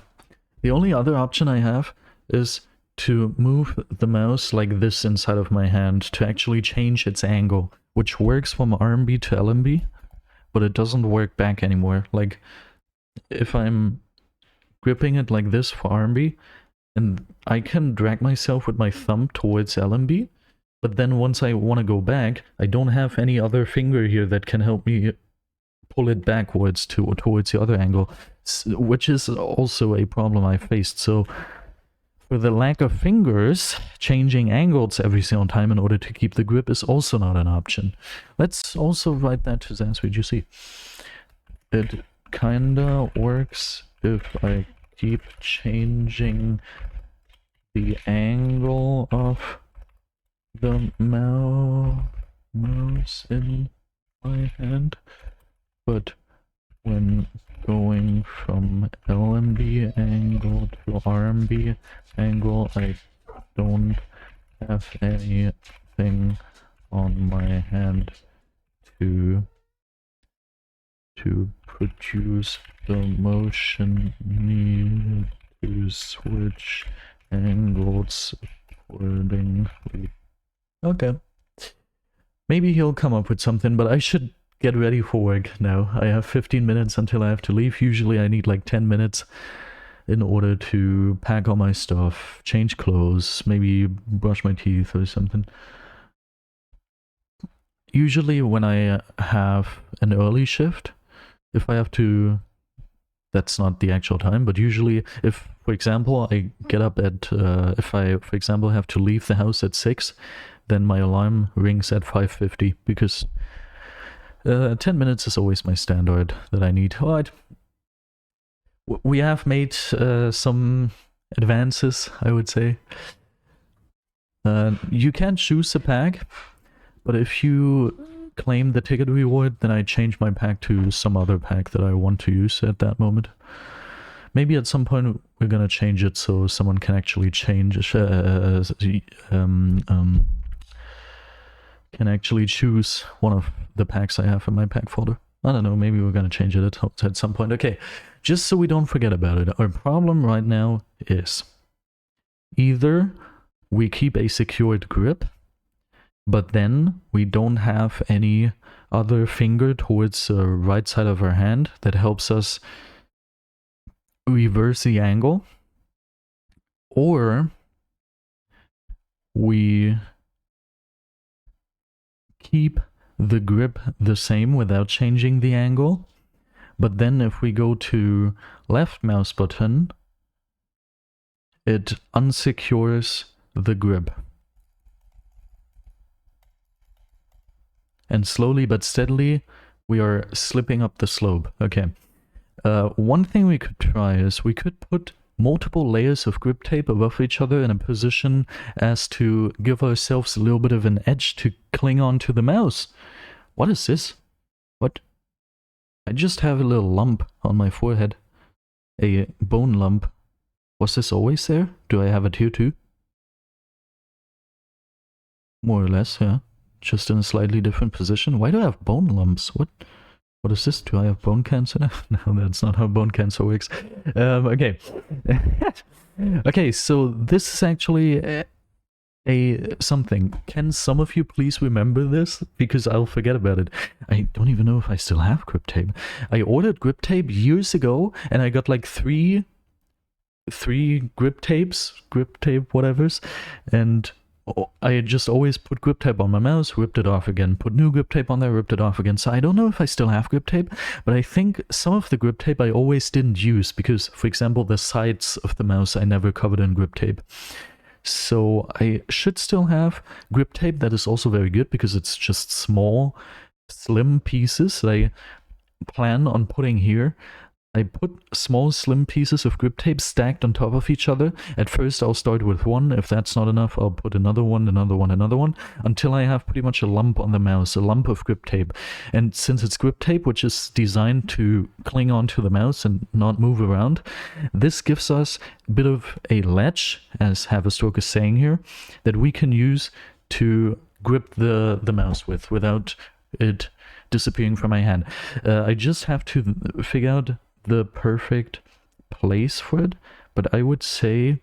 The only other option I have is to move the mouse like this inside of my hand to actually change its angle, which works from RMB to LMB, but it doesn't work back anymore. Like, if I'm gripping it like this for RMB, and I can drag myself with my thumb towards LMB, but then once I want to go back, I don't have any other finger here that can help me pull it backwards towards the other angle, which is also a problem I faced. So for the lack of fingers, changing angles every single time in order to keep the grip is also not an option. Let's also write that to Zansweet. You see, it kinda works if I keep changing the angle of the mouse in my hand, but when going from LMB angle to RMB angle, I don't have anything on my hand to produce the motion needed to switch angles accordingly. Okay. Maybe he'll come up with something, but I should get ready for work now. I have 15 minutes until I have to leave. Usually I need like 10 minutes in order to pack all my stuff, change clothes, maybe brush my teeth or something. Usually when I have an early shift, if I have to... That's not the actual time, but usually if, for example, I get up at... if I, for example, have to leave the house at 6, then my alarm rings at 5:50, because 10 minutes is always my standard that I need. Alright. We have made some advances, I would say. You can choose a pack, but if you claim the ticket reward, then I change my pack to some other pack that I want to use at that moment. Maybe at some point we're gonna change it so someone can actually change... can actually choose one of the packs I have in my pack folder. I don't know, maybe we're gonna change it at some point. Okay, just so we don't forget about it, our problem right now is either we keep a secured grip, but then we don't have any other finger towards the right side of our hand that helps us reverse the angle, or we keep the grip the same without changing the angle, but then if we go to left mouse button, it unsecures the grip. And slowly but steadily, we are slipping up the slope. Okay. One thing we could try is we could put multiple layers of grip tape above each other in a position as to give ourselves a little bit of an edge to cling on to the mouse. What is this? What? I just have a little lump on my forehead. A bone lump. Was this always there? Do I have it here too? More or less, yeah. Just in a slightly different position. Why do I have bone lumps? What is this? Do I have bone cancer now? No, that's not how bone cancer works. Okay. Okay, so this is actually a something. Can some of you please remember this? Because I'll forget about it. I don't even know if I still have grip tape. I ordered grip tape years ago, and I got like three grip tape whatevers, and I just always put grip tape on my mouse, ripped it off again, put new grip tape on there, ripped it off again. So I don't know if I still have grip tape, but I think some of the grip tape I always didn't use because, for example, the sides of the mouse I never covered in grip tape. So I should still have grip tape that is also very good because it's just small, slim pieces that I plan on putting here. I put small, slim pieces of grip tape stacked on top of each other. At first, I'll start with one. If that's not enough, I'll put another one, until I have pretty much a lump on the mouse, a lump of grip tape. And since it's grip tape, which is designed to cling onto the mouse and not move around, this gives us a bit of a ledge, as Haverstroke is saying here, that we can use to grip the mouse with without it disappearing from my hand. I just have to figure out the perfect place for it, but I would say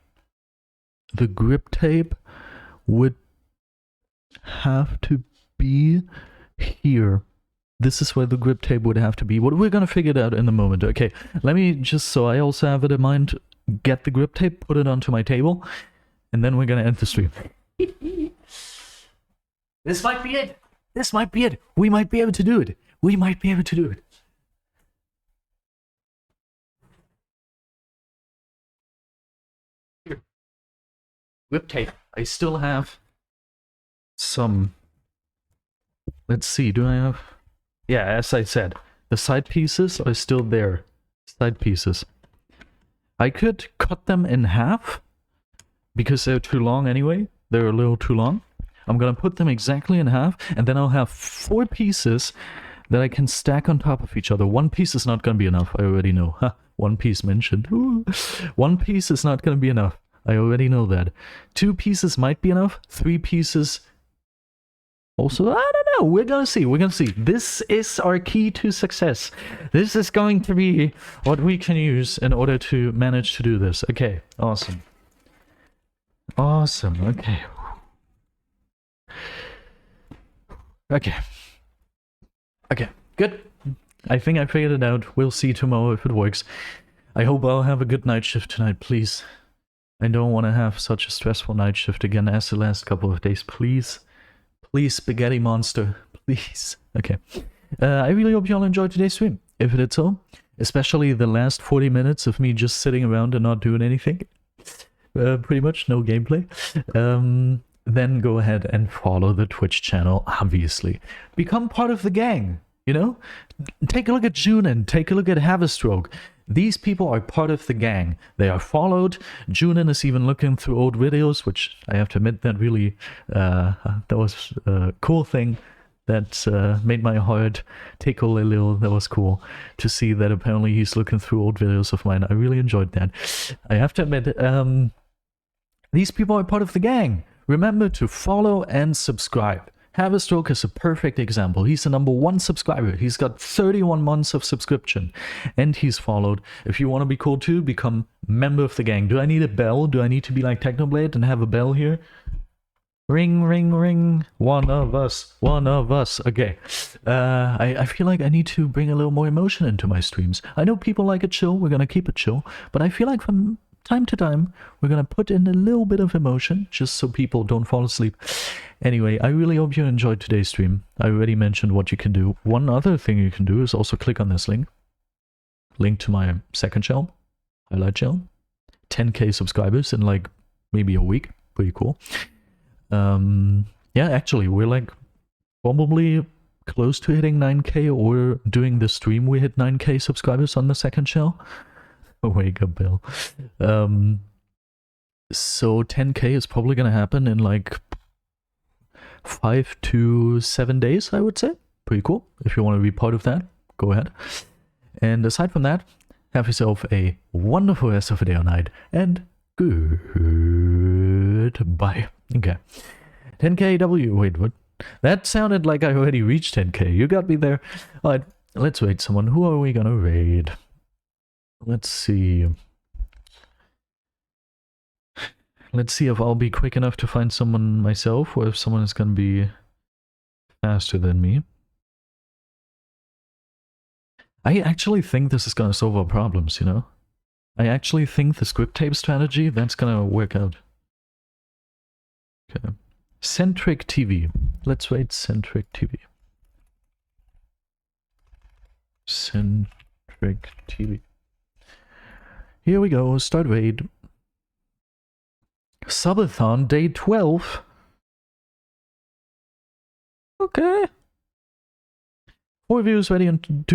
the grip tape would have to be here. This is where the grip tape would have to be. What we're gonna figure it out in a moment. Okay, let me just, so I also have it in mind, get the grip tape, put it onto my table, and then we're gonna end the stream. This might be it. This might be it. We might be able to do it. We might be able to do it. Grip tape. I still have some. Let's see, do I have? Yeah, as I said, the side pieces are still there. Side pieces. I could cut them in half because they're too long anyway. They're a little too long. I'm gonna put them exactly in half, and then I'll have 4 pieces that I can stack on top of each other. One piece is not gonna be enough, I already know. Ha, one piece mentioned. Ooh. One piece is not gonna be enough. I already know that. 2 pieces might be enough. 3 pieces also, I don't know. We're gonna see. We're gonna see. This is our key to success. This is going to be what we can use in order to manage to do this. Okay, awesome. Awesome, okay. Okay. Okay, good. I think I figured it out. We'll see tomorrow if it works. I hope I'll have a good night shift tonight, please. I don't want to have such a stressful night shift again as the last couple of days. Please. Please, spaghetti monster. Please. Okay. I really hope you all enjoyed today's stream. If it did so, especially the last 40 minutes of me just sitting around and not doing anything. Pretty much no gameplay. Then go ahead and follow the Twitch channel, obviously. Become part of the gang, you know? Take a look at Junin, take a look at Haverstroke. These people are part of the gang. They are followed. Junin is even looking through old videos, which I have to admit that really, that was a cool thing that made my heart tickle a little. That was cool to see that apparently he's looking through old videos of mine. I really enjoyed that. I have to admit, these people are part of the gang. Remember to follow and subscribe. Haverstroke is a perfect example. He's the #1 subscriber. He's got 31 months of subscription. And he's followed. If you want to be cool too, become member of the gang. Do I need a bell? Do I need to be like Technoblade and have a bell here? Ring, ring, ring. One of us. One of us. Okay. I feel like I need to bring a little more emotion into my streams. I know people like it chill. We're going to keep it chill. But I feel like from time to time, we're going to put in a little bit of emotion just so people don't fall asleep. Anyway, I really hope you enjoyed today's stream. I already mentioned what you can do. One other thing you can do is also click on this link. Link to my second channel, highlight channel. 10k subscribers in like maybe a week. Pretty cool. Yeah, actually, we're like probably close to hitting 9k, or doing the stream we hit 9k subscribers on the second channel. Wake up, Bill. So 10k is probably gonna happen in like 5 to 7 days, I would say. Pretty cool. If you want to be part of that, go ahead. And aside from that, have yourself a wonderful rest of the day or night, and goodbye. Okay. 10kW. Wait, what? That sounded like I already reached 10k. You got me there. Alright, let's raid someone. Who are we gonna raid? Let's see. Let's see if I'll be quick enough to find someone myself, or if someone is gonna be faster than me. I actually think this is gonna solve our problems, you know? I actually think the script tape strategy, that's gonna work out. Okay. Centric TV. Let's rate Centric TV. Centric TV. Here we go, start raid. Subathon, day 12. Okay. 4 views ready in